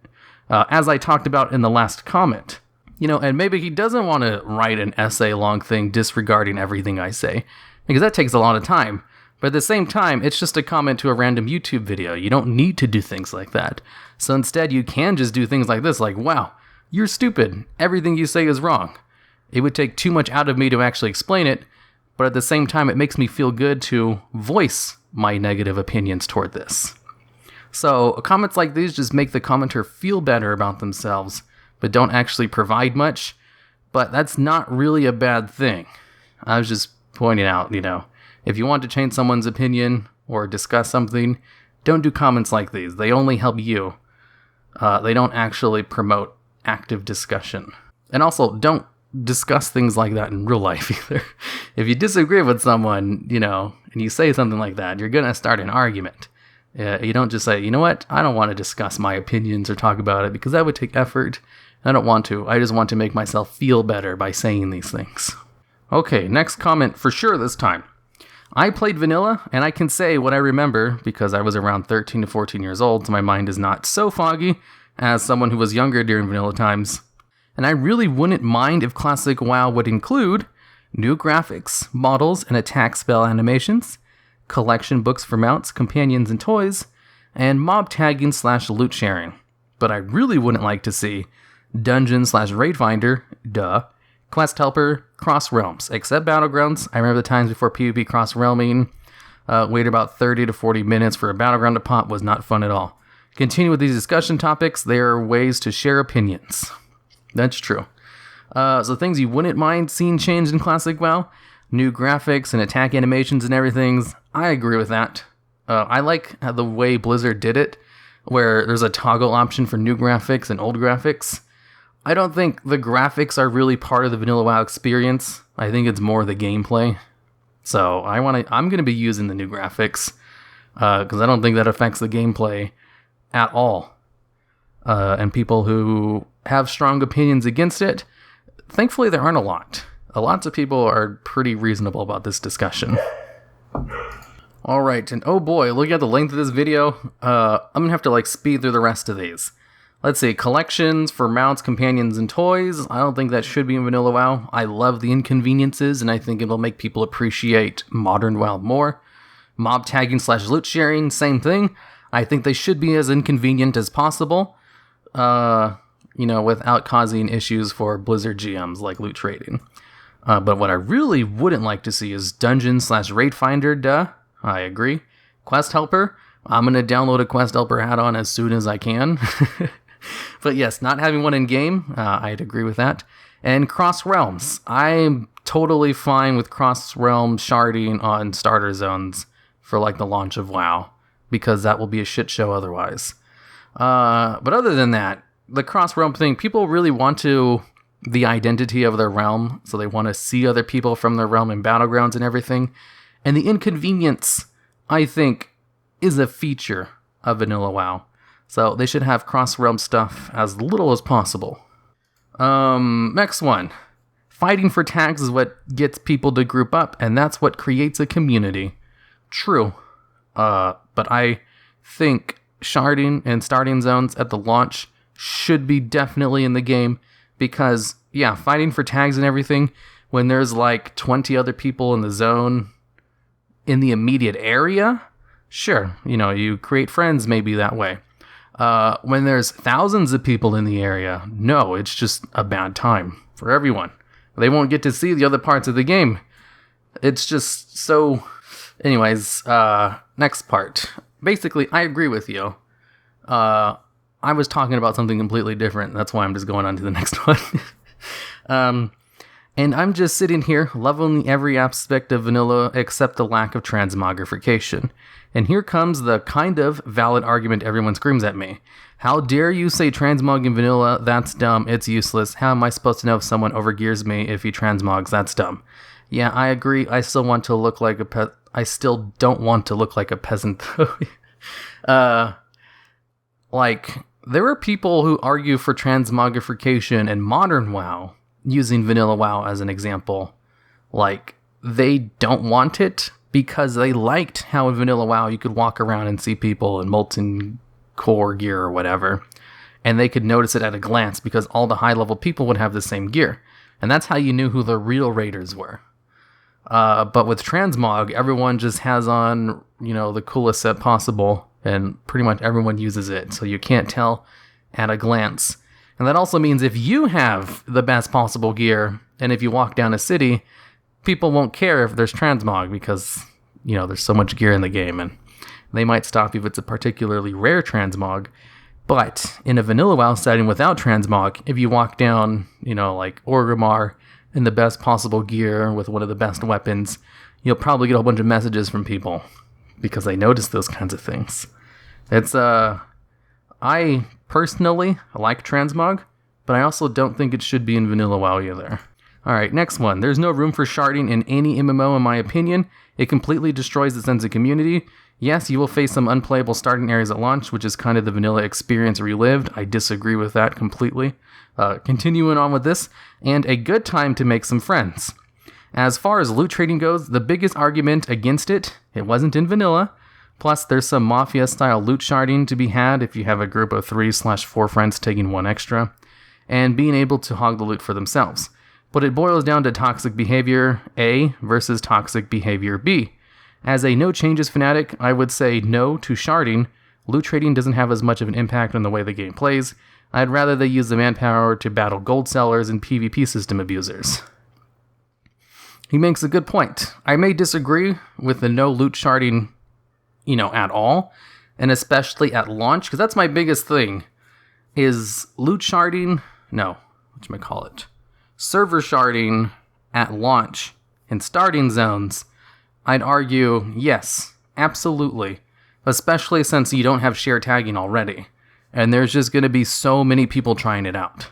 as I talked about in the last comment. And maybe he doesn't want to write an essay-long thing disregarding everything I say, because that takes a lot of time. But at the same time, it's just a comment to a random YouTube video. You don't need to do things like that. So instead, you can just do things like this, like, wow, you're stupid. Everything you say is wrong. It would take too much out of me to actually explain it, but at the same time, it makes me feel good to voice my negative opinions toward this. So comments like these just make the commenter feel better about themselves, but don't actually provide much. But that's not really a bad thing. I was just pointing out, if you want to change someone's opinion or discuss something, don't do comments like these. They only help you. They don't actually promote active discussion. And also, don't discuss things like that in real life either. If you disagree with someone, and you say something like that, you're going to start an argument. You don't just say, you know what, I don't want to discuss my opinions or talk about it because that would take effort. I don't want to. I just want to make myself feel better by saying these things. Okay, next comment for sure this time. I played vanilla, and I can say what I remember because I was around 13 to 14 years old, so my mind is not so foggy as someone who was younger during vanilla times. And I really wouldn't mind if Classic WoW would include new graphics, models, and attack spell animations, collection books for mounts, companions, and toys, and mob tagging / loot sharing. But I really wouldn't like to see dungeon / raid finder, quest helper, cross realms, except battlegrounds. I remember the times before PvP cross realming, waited about 30 to 40 minutes for a battleground to pop, was not fun at all. Continue with these discussion topics. There are ways to share opinions. That's true. So things you wouldn't mind seeing changed in Classic WoW, new graphics and attack animations and everything. I agree with that. I like the way Blizzard did it, where there's a toggle option for new graphics and old graphics. I don't think the graphics are really part of the vanilla WoW experience. I think it's more the gameplay. So I'm going to be using the new graphics because I don't think that affects the gameplay at all. And people who have strong opinions against it, thankfully there aren't a lot. Lots of people are pretty reasonable about this discussion. All right, and oh boy, look at the length of this video. I'm going to have to speed through the rest of these. Let's see, collections for mounts, companions, and toys. I don't think that should be in vanilla WoW. I love the inconveniences, and I think it'll make people appreciate modern WoW more. Mob tagging / loot sharing, same thing. I think they should be as inconvenient as possible, without causing issues for Blizzard GMs like loot trading. But what I really wouldn't like to see is dungeon / raid finder, I agree. Quest helper, I'm going to download a quest helper add-on as soon as I can. But yes, not having one in game, I'd agree with that. And cross realms. I'm totally fine with cross realm sharding on starter zones for like the launch of WoW, because that will be a shit show otherwise. But other than that, the cross realm thing, people really want the identity of their realm, so they want to see other people from their realm in battlegrounds and everything. And the inconvenience, I think, is a feature of vanilla WoW. So they should have cross realm stuff as little as possible. Next one. Fighting for tags is what gets people to group up, and that's what creates a community. True. But I think sharding and starting zones at the launch should be definitely in the game, because, yeah, fighting for tags and everything, when there's like 20 other people in the zone in the immediate area, sure, you create friends maybe that way. When there's thousands of people in the area, no, it's just a bad time for everyone. They won't get to see the other parts of the game. It's just so... Anyways, next part. Basically, I agree with you. I was talking about something completely different. That's why I'm just going on to the next one. And I'm just sitting here loving every aspect of vanilla except the lack of transmogrification. And here comes the kind of valid argument everyone screams at me. How dare you say transmog in vanilla? That's dumb. It's useless. How am I supposed to know if someone overgears me if he transmogs? That's dumb. Yeah, I agree. I still want to look like I still don't want to look like a peasant, though. There are people who argue for transmogrification in modern WoW, using vanilla WoW as an example. They don't want it because they liked how in vanilla WoW you could walk around and see people in molten core gear or whatever, and they could notice it at a glance because all the high-level people would have the same gear, and that's how you knew who the real raiders were. But with transmog, everyone just has on, the coolest set possible, and pretty much everyone uses it, so you can't tell at a glance. And that also means if you have the best possible gear, and if you walk down a city, people won't care if there's transmog because, there's so much gear in the game, and they might stop you if it's a particularly rare transmog. But in a vanilla WoW setting without transmog, if you walk down, like Orgrimmar in the best possible gear with one of the best weapons, you'll probably get a whole bunch of messages from people because they notice those kinds of things. It's, I personally like transmog, but I also don't think it should be in vanilla WoW either. Alright, next one. There's no room for sharding in any MMO in my opinion. It completely destroys the sense of community. Yes, you will face some unplayable starting areas at launch, which is kind of the vanilla experience relived. I disagree with that completely. Continuing on with this, and a good time to make some friends. As far as loot trading goes, the biggest argument against it wasn't in vanilla. Plus, there's some Mafia-style loot sharding to be had if you have a group of 3/4 friends taking one extra, and being able to hog the loot for themselves. But it boils down to toxic behavior A versus toxic behavior B. As a no changes fanatic, I would say no to sharding. Loot trading doesn't have as much of an impact on the way the game plays. I'd rather they use the manpower to battle gold sellers and PvP system abusers. He makes a good point. I may disagree with the no loot sharding, at all, and especially at launch, because that's my biggest thing, is loot sharding, server sharding at launch in starting zones. I'd argue, yes, absolutely, especially since you don't have share tagging already, and there's just going to be so many people trying it out.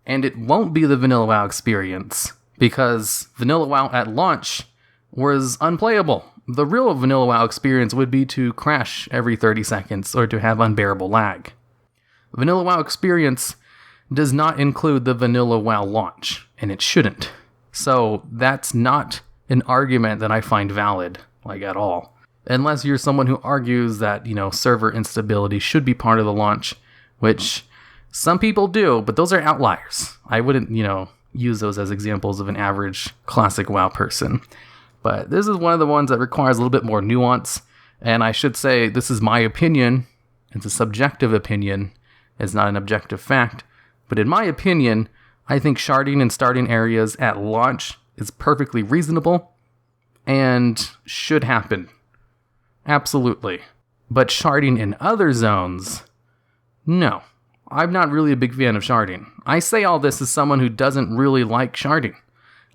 And it won't be the vanilla WoW experience, because vanilla WoW at launch was unplayable. The real vanilla WoW experience would be to crash every 30 seconds or to have unbearable lag. Vanilla WoW experience does not include the vanilla WoW launch, and it shouldn't. So that's not an argument that I find valid, at all. Unless you're someone who argues that, server instability should be part of the launch, which some people do, but those are outliers. I wouldn't, use those as examples of an average classic WoW person. But this is one of the ones that requires a little bit more nuance, and I should say this is my opinion. It's a subjective opinion. It's not an objective fact. But in my opinion, I think sharding in starting areas at launch is perfectly reasonable and should happen. Absolutely. But sharding in other zones, no. I'm not really a big fan of sharding. I say all this as someone who doesn't really like sharding.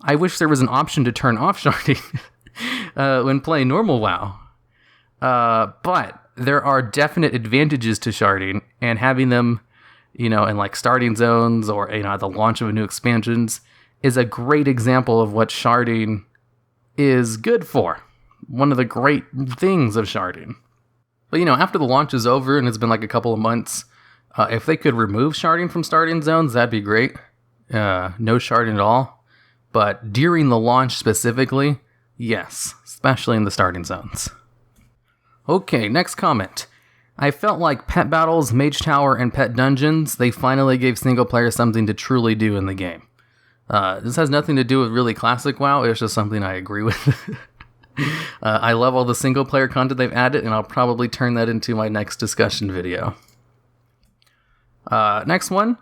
I wish there was an option to turn off sharding when playing normal WoW. But there are definite advantages to sharding, and having them, in like starting zones or, at the launch of new expansions is a great example of what sharding is good for. One of the great things of sharding. But, after the launch is over and it's been like a couple of months, if they could remove sharding from starting zones, that'd be great. No sharding at all. But during the launch specifically, yes, especially in the starting zones. Okay, next comment. I felt like pet battles, mage tower, and pet dungeons, they finally gave single players something to truly do in the game. This has nothing to do with really classic WoW, it's just something I agree with. I love all the single player content they've added, and I'll probably turn that into my next discussion video. Next one,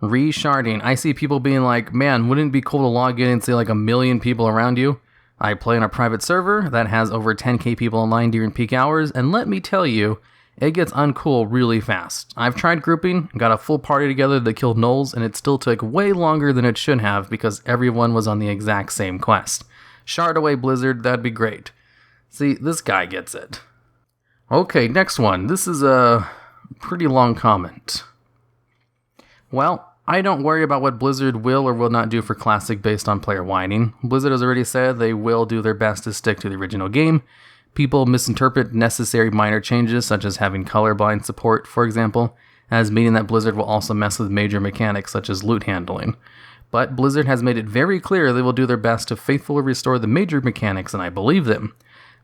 re-sharding. I see people being like, man, wouldn't it be cool to log in and see like 1 million people around you? I play on a private server that has over 10k people online during peak hours, and let me tell you, it gets uncool really fast. I've tried grouping, got a full party together that killed gnolls, and it still took way longer than it should have because everyone was on the exact same quest. Shard away, Blizzard, that'd be great. See, this guy gets it. Okay, next one. This is a pretty long comment. Well, I don't worry about what Blizzard will or will not do for Classic based on player whining. Blizzard has already said they will do their best to stick to the original game. People misinterpret necessary minor changes, such as having colorblind support, for example, as meaning that Blizzard will also mess with major mechanics such as loot handling. But Blizzard has made it very clear they will do their best to faithfully restore the major mechanics, and I believe them.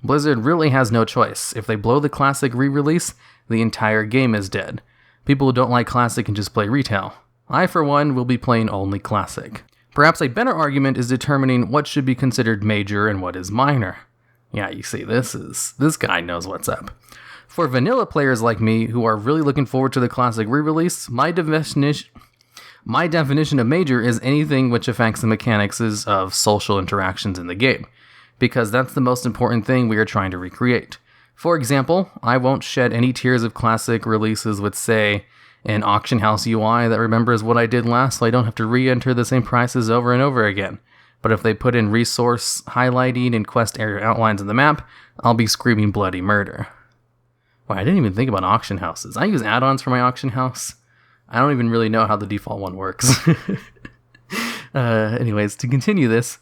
Blizzard really has no choice. If they blow the Classic re-release, the entire game is dead. People who don't like Classic can just play retail. I, for one, will be playing only Classic. Perhaps a better argument is determining what should be considered major and what is minor. Yeah, you see, this guy knows what's up. For vanilla players like me who are really looking forward to the Classic re-release, my definition of major is anything which affects the mechanics of social interactions in the game, because that's the most important thing we are trying to recreate. For example, I won't shed any tears of Classic releases with, say, an auction house UI that remembers what I did last so I don't have to re-enter the same prices over and over again. But if they put in resource highlighting and quest area outlines in the map, I'll be screaming bloody murder. Wow, I didn't even think about auction houses. I use add-ons for my auction house. I don't even really know how the default one works. Anyways, to continue this,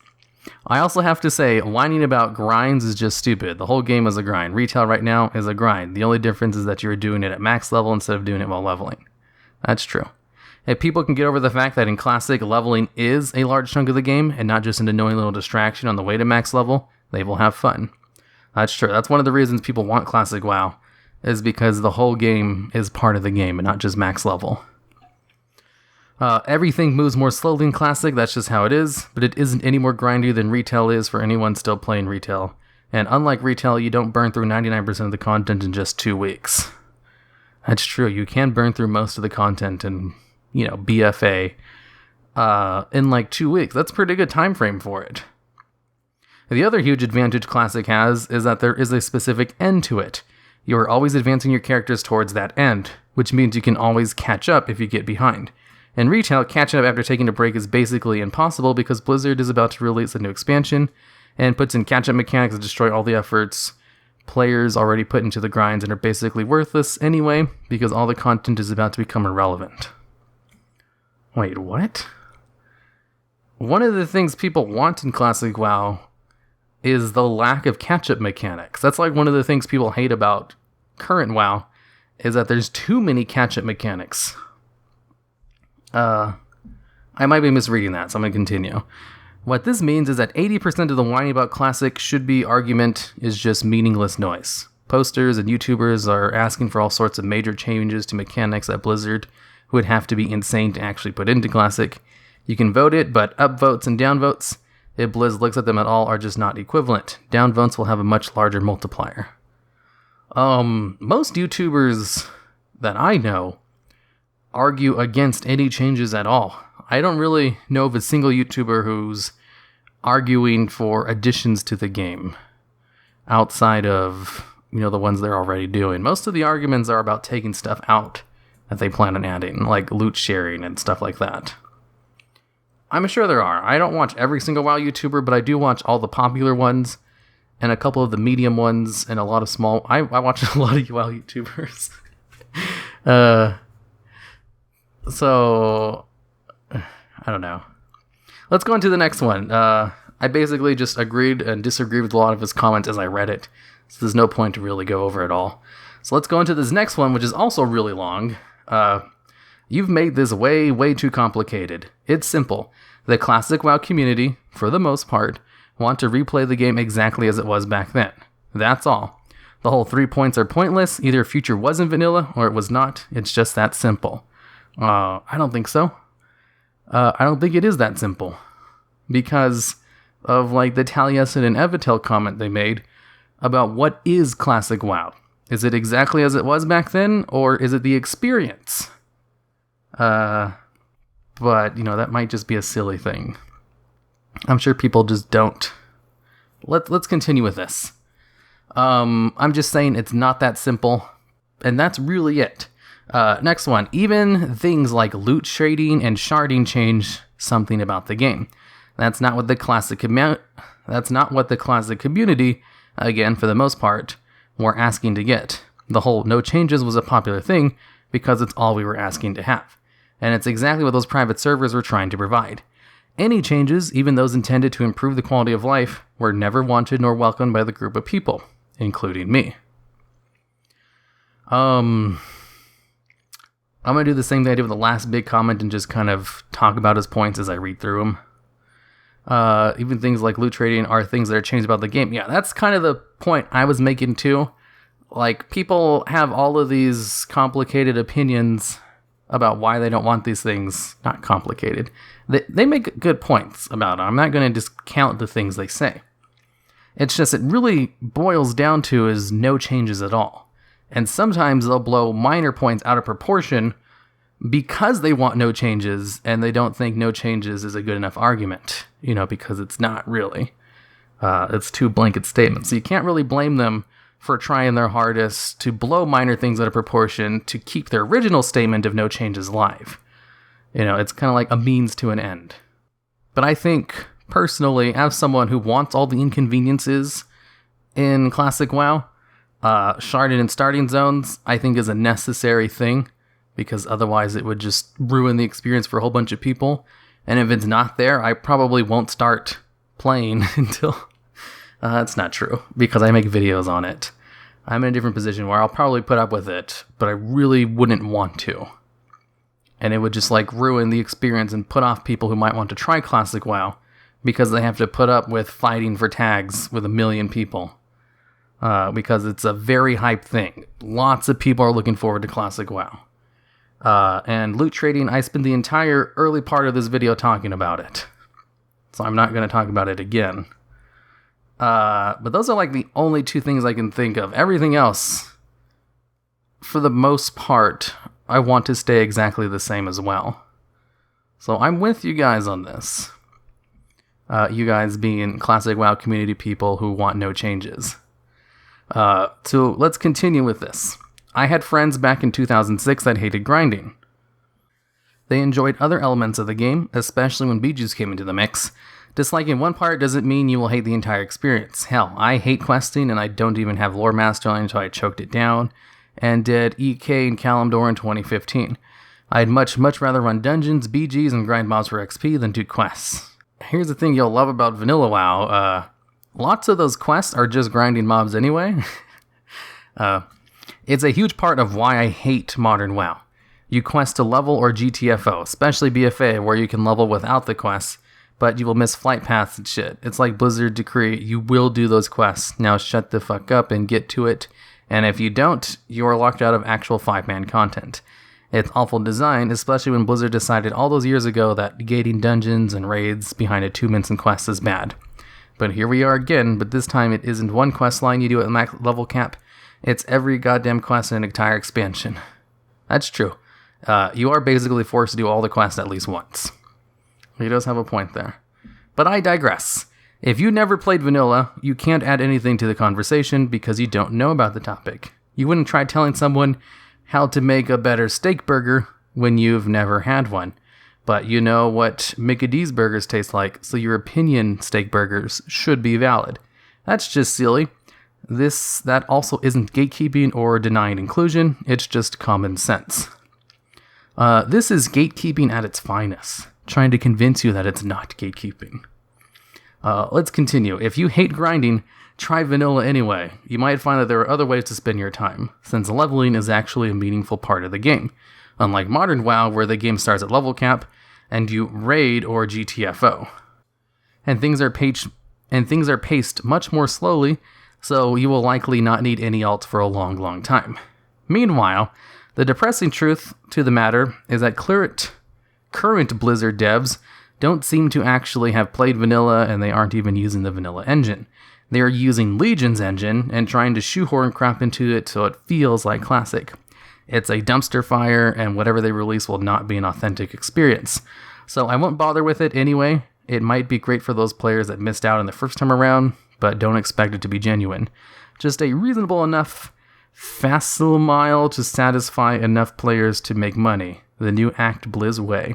I also have to say, whining about grinds is just stupid. The whole game is a grind. Retail right now is a grind. The only difference is that you're doing it at max level instead of doing it while leveling. That's true. If people can get over the fact that in Classic, leveling is a large chunk of the game and not just an annoying little distraction on the way to max level, they will have fun. That's true. That's one of the reasons people want Classic WoW, is because the whole game is part of the game and not just max level. Everything moves more slowly in Classic, that's just how it is, but it isn't any more grindy than Retail is for anyone still playing Retail. And unlike Retail, you don't burn through 99% of the content in just 2 weeks. That's true, you can burn through most of the content in, BFA in like 2 weeks. That's a pretty good time frame for it. The other huge advantage Classic has is that there is a specific end to it. You are always advancing your characters towards that end, which means you can always catch up if you get behind. In Retail, catching up after taking a break is basically impossible because Blizzard is about to release a new expansion and puts in catch-up mechanics that destroy all the efforts players already put into the grinds and are basically worthless anyway because all the content is about to become irrelevant. Wait, what? One of the things people want in Classic WoW is the lack of catch-up mechanics. That's like one of the things people hate about current WoW, is that there's too many catch-up mechanics. I might be misreading that, so I'm going to continue. What this means is that 80% of the whining about Classic should-be argument is just meaningless noise. Posters and YouTubers are asking for all sorts of major changes to mechanics at Blizzard would have to be insane to actually put into Classic. You can vote it, but upvotes and downvotes, if Blizz looks at them at all, are just not equivalent. Downvotes will have a much larger multiplier. Most YouTubers that I know argue against any changes at all. I don't really know of a single YouTuber who's arguing for additions to the game outside of, the ones they're already doing. Most of the arguments are about taking stuff out that they plan on adding, like loot sharing and stuff like that. I'm sure there are. I don't watch every single WoW YouTuber, but I do watch all the popular ones and a couple of the medium ones and a lot of small... I watch a lot of WoW YouTubers. So, I don't know. Let's go on to the next one. I basically just agreed and disagreed with a lot of his comments as I read it, so there's no point to really go over it all. So let's go into this next one, which is also really long. You've made this way, way too complicated. It's simple. The classic WoW community, for the most part, want to replay the game exactly as it was back then. That's all. The whole 3 points are pointless. Either future wasn't vanilla or it was not. It's just that simple. I don't think so. I don't think it is that simple. Because of like the Taliesin and Evitel comment they made about what is classic WoW. Is it exactly as it was back then, or is it the experience? But, that might just be a silly thing. I'm sure people just don't. Let's continue with this. I'm just saying it's not that simple, and that's really it. Next one. Even things like loot trading and sharding change something about the game. That's not what the classic community, again, for the most part, were asking to get. The whole no changes was a popular thing because it's all we were asking to have. And it's exactly what those private servers were trying to provide. Any changes, even those intended to improve the quality of life, were never wanted nor welcomed by the group of people, including me. I'm going to do the same thing I did with the last big comment and just kind of talk about his points as I read through them. Even things like loot trading are things that are changed about the game. Yeah, that's kind of the point I was making too. Like, people have all of these complicated opinions about why they don't want these things. Not complicated. They make good points about it. I'm not going to discount the things they say. It's just, it really boils down to is no changes at all. And sometimes they'll blow minor points out of proportion because they want no changes, and they don't think no changes is a good enough argument, because it's not really. It's two blanket statements. So you can't really blame them for trying their hardest to blow minor things out of proportion to keep their original statement of no changes alive. It's kind of like a means to an end. But I think, personally, as someone who wants all the inconveniences in Classic WoW, sharding and starting zones, I think is a necessary thing, because otherwise it would just ruin the experience for a whole bunch of people. And if it's not there, I probably won't start playing until... that's not true, because I make videos on it. I'm in a different position where I'll probably put up with it, but I really wouldn't want to. And it would just ruin the experience and put off people who might want to try Classic WoW, because they have to put up with fighting for tags with 1 million people. Because it's a very hyped thing. Lots of people are looking forward to Classic WoW. And loot trading, I spent the entire early part of this video talking about it. So I'm not going to talk about it again. But those are the only two things I can think of. Everything else, for the most part, I want to stay exactly the same as well. So I'm with you guys on this. You guys being Classic WoW community people who want no changes. So let's continue with this. I had friends back in 2006 that hated grinding. They enjoyed other elements of the game, especially when BGs came into the mix. Disliking one part doesn't mean you will hate the entire experience. Hell, I hate questing, and I don't even have Lore Mastery until I choked it down, and did EK and Kalimdor in 2015. I'd much rather run dungeons, BGs, and grind mobs for XP than do quests. Here's the thing you'll love about Vanilla WoW. Lots of those quests are just grinding mobs anyway. It's a huge part of why I hate modern WoW. You quest to level or GTFO, especially BFA, where you can level without the quests, but you will miss flight paths and shit. It's like Blizzard Decree, you will do those quests. Now shut the fuck up and get to it. And if you don't, you are locked out of actual 5-man content. It's awful design, especially when Blizzard decided all those years ago that gating dungeons and raids behind a 2-minute quest is bad. But here we are again, but this time it isn't one quest line you do at max level cap. It's every goddamn quest in an entire expansion. That's true. You are basically forced to do all the quests at least once. He does have a point there. But I digress. If you never played vanilla, you can't add anything to the conversation because you don't know about the topic. You wouldn't try telling someone, how to make a better steak burger when you've never had one. But you know what Mickey D's burgers taste like, so your opinion steak burgers should be valid. That's just silly. That also isn't gatekeeping or denying inclusion, it's just common sense. This is gatekeeping at its finest, trying to convince you that it's not gatekeeping. Let's continue. If you hate grinding, try vanilla anyway. You might find that there are other ways to spend your time, since leveling is actually a meaningful part of the game. Unlike modern WoW, where the game starts at level cap, and you raid or GTFO. And things are paced much more slowly, so you will likely not need any alt for a long time. Meanwhile, the depressing truth to the matter is that current Blizzard devs don't seem to actually have played vanilla, and they aren't even using the vanilla engine. They are using Legion's engine and trying to shoehorn crap into it so it feels like classic. It's a dumpster fire, and whatever they release will not be an authentic experience. So I won't bother with it anyway. It might be great for those players that missed out on the first time around, but don't expect it to be genuine. Just a reasonable enough facile to satisfy enough players to make money. The new Act Blizz way.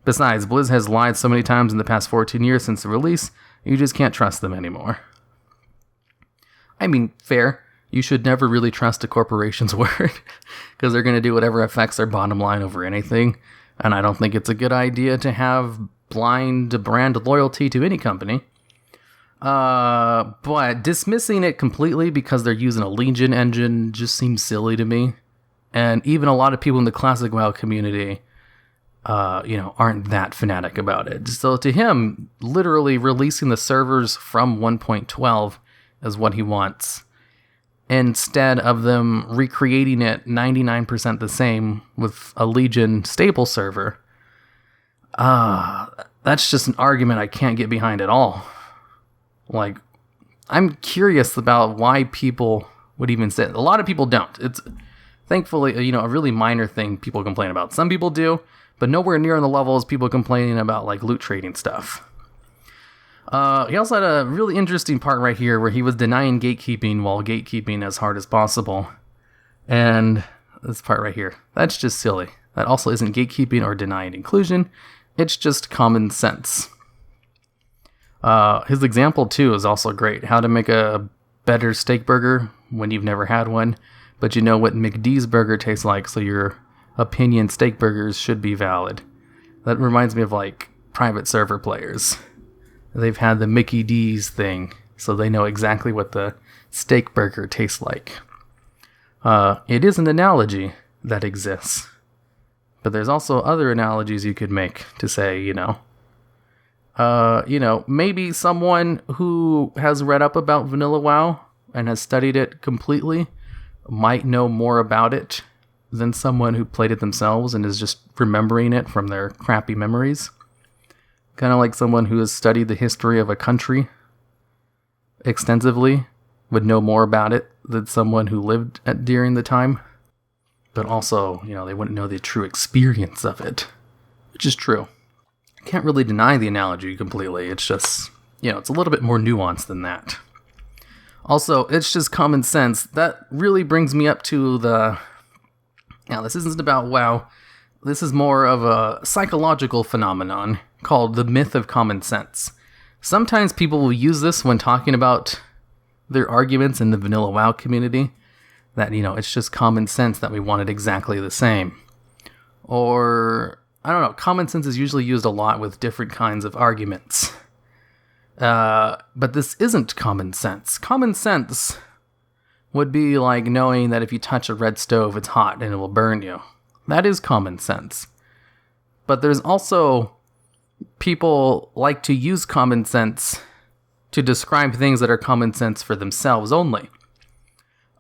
Besides, Blizz has lied so many times in the past 14 years since the release, you just can't trust them anymore. I mean, fair. You should never really trust a corporation's word, because they're going to do whatever affects their bottom line over anything, and I don't think it's a good idea to have blind brand loyalty to any company. But dismissing it completely because they're using a Legion engine just seems silly to me, and even a lot of people in the classic WoW community, aren't that fanatic about it. So to him, literally releasing the servers from 1.12 is what he wants, instead of them recreating it 99% the same with a Legion stable server. That's just an argument I can't get behind at all. Like, I'm curious about why people would even say it. A lot of people don't. It's thankfully, a really minor thing people complain about. Some people do, but nowhere near on the level as people complaining about like loot trading stuff. He also had a really interesting part right here where he was denying gatekeeping while gatekeeping as hard as possible. And this part right here, that's just silly. That also isn't gatekeeping or denying inclusion. It's just common sense. His example too is also great. How to make a better steak burger when you've never had one, but you know what McD's burger tastes like, so your opinion steak burgers should be valid. That reminds me of like private server players. They've had the Mickey D's thing, so they know exactly what the steak burger tastes like. It is an analogy that exists, but there's also other analogies you could make to say, maybe someone who has read up about Vanilla WoW and has studied it completely might know more about it than someone who played it themselves and is just remembering it from their crappy memories. Kind of like someone who has studied the history of a country extensively would know more about it than someone who lived during the time. But also, they wouldn't know the true experience of it, which is true. I can't really deny the analogy completely. It's just, it's a little bit more nuanced than that. Also, it's just common sense. That really brings me up to now, this isn't about WoW. This is more of a psychological phenomenon called the myth of common sense. Sometimes people will use this when talking about their arguments in the vanilla WoW community, that, it's just common sense that we want it exactly the same. Or, I don't know, common sense is usually used a lot with different kinds of arguments. But this isn't common sense. Common sense would be like knowing that if you touch a red stove, it's hot and it will burn you. That is common sense. But there's also people like to use common sense to describe things that are common sense for themselves only.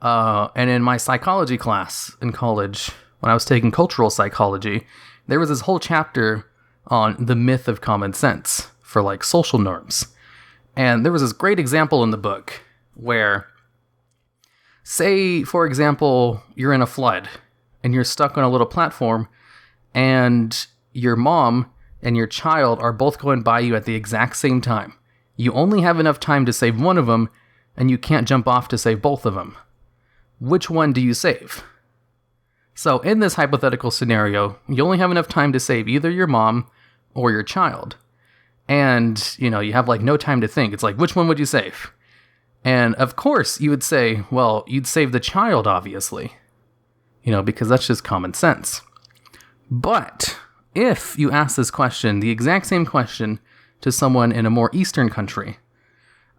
And in my psychology class in college, when I was taking cultural psychology, there was this whole chapter on the myth of common sense for like social norms. And there was this great example in the book where, say, for example, you're in a flood and you're stuck on a little platform and your mom and your child are both going by you at the exact same time. You only have enough time to save one of them, and you can't jump off to save both of them. Which one do you save? So in this hypothetical scenario, you only have enough time to save either your mom or your child. And, you have like no time to think. It's like, which one would you save? And of course you would say, well, you'd save the child, obviously, because that's just common sense. But if you ask this question, the exact same question, to someone in a more Eastern country,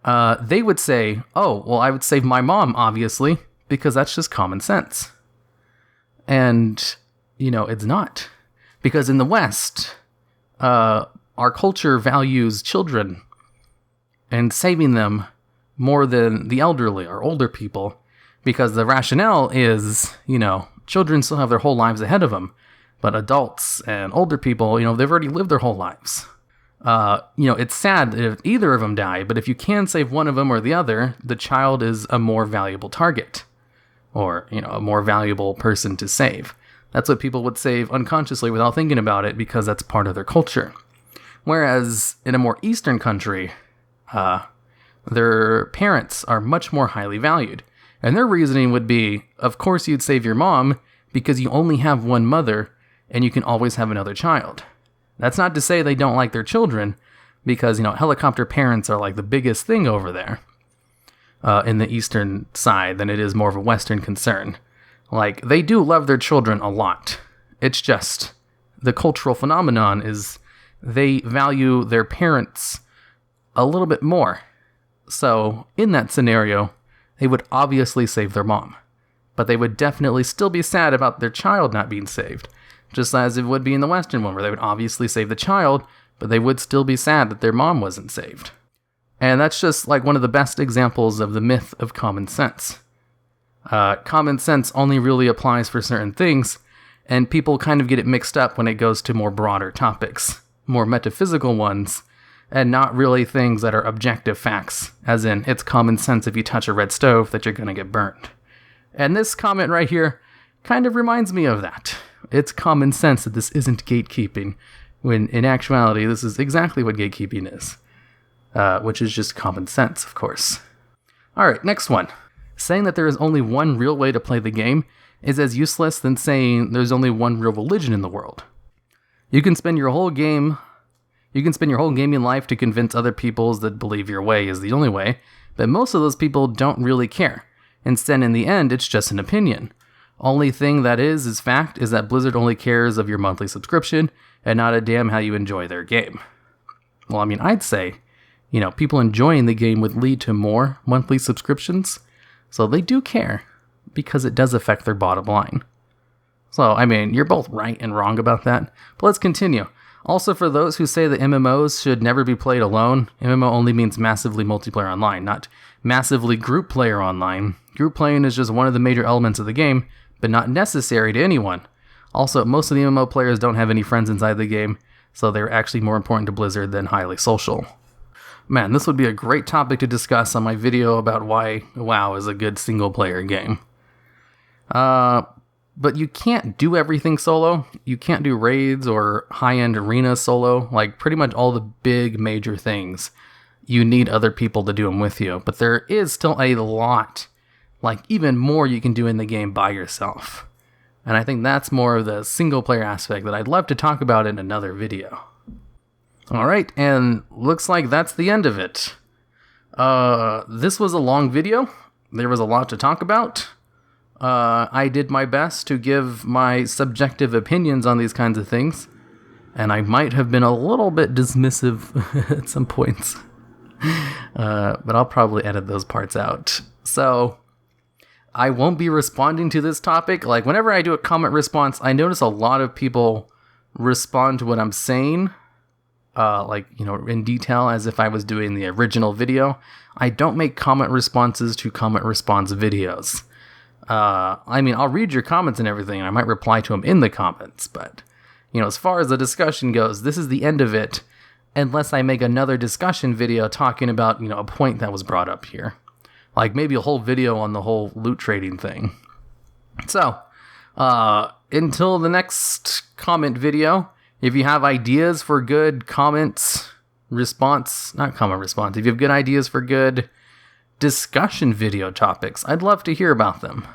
they would say, oh, well, I would save my mom, obviously, because that's just common sense. And, it's not. Because in the West, our culture values children and saving them more than the elderly or older people, because the rationale is, children still have their whole lives ahead of them, but adults and older people, they've already lived their whole lives. It's sad if either of them die, but if you can save one of them or the other, the child is a more valuable target, or, a more valuable person to save. That's what people would save unconsciously without thinking about it, because that's part of their culture. Whereas in a more Eastern country, their parents are much more highly valued. And their reasoning would be, of course you'd save your mom because you only have one mother and you can always have another child. That's not to say they don't like their children, because, helicopter parents are like the biggest thing over there in the Eastern side than it is more of a Western concern. Like, they do love their children a lot. It's just the cultural phenomenon is they value their parents a little bit more. So, in that scenario, they would obviously save their mom. But they would definitely still be sad about their child not being saved. Just as it would be in the Western one, where they would obviously save the child, but they would still be sad that their mom wasn't saved. And that's just like one of the best examples of the myth of common sense. Common sense only really applies for certain things, and people kind of get it mixed up when it goes to more broader topics, more metaphysical ones, and not really things that are objective facts, as in, it's common sense if you touch a red stove that you're going to get burned. And this comment right here kind of reminds me of that. It's common sense that this isn't gatekeeping, when in actuality this is exactly what gatekeeping is, which is just common sense, of course. Alright, next one. Saying that there is only one real way to play the game is as useless than saying there's only one real religion in the world. You can spend your whole gaming life to convince other people that believe your way is the only way, but most of those people don't really care. Instead, in the end, it's just an opinion. Only thing that is fact is that Blizzard only cares of your monthly subscription and not a damn how you enjoy their game. Well, I'd say, people enjoying the game would lead to more monthly subscriptions, so they do care, because it does affect their bottom line. So, you're both right and wrong about that, but let's continue. Also, for those who say that MMOs should never be played alone, MMO only means massively multiplayer online, not massively group player online. Group playing is just one of the major elements of the game, but not necessary to anyone. Also, most of the MMO players don't have any friends inside the game, so they're actually more important to Blizzard than highly social. Man, this would be a great topic to discuss on my video about why WoW is a good single-player game. But you can't do everything solo. You can't do raids or high-end arena solo. Like, pretty much all the big major things, you need other people to do them with you. But there is still a lot, like even more you can do in the game by yourself. And I think that's more of the single-player aspect that I'd love to talk about in another video. Alright, and looks like that's the end of it. This was a long video. There was a lot to talk about. I did my best to give my subjective opinions on these kinds of things, and I might have been a little bit dismissive at some points. But I'll probably edit those parts out. So, I won't be responding to this topic. Like, whenever I do a comment response, I notice a lot of people respond to what I'm saying, in detail, as if I was doing the original video. I don't make comment responses to comment response videos. I'll read your comments and everything, and I might reply to them in the comments, but, as far as the discussion goes, this is the end of it, unless I make another discussion video talking about, a point that was brought up here. Like, maybe a whole video on the whole loot trading thing. So, until the next comment video, if you have ideas for good if you have good ideas for good discussion video topics, I'd love to hear about them.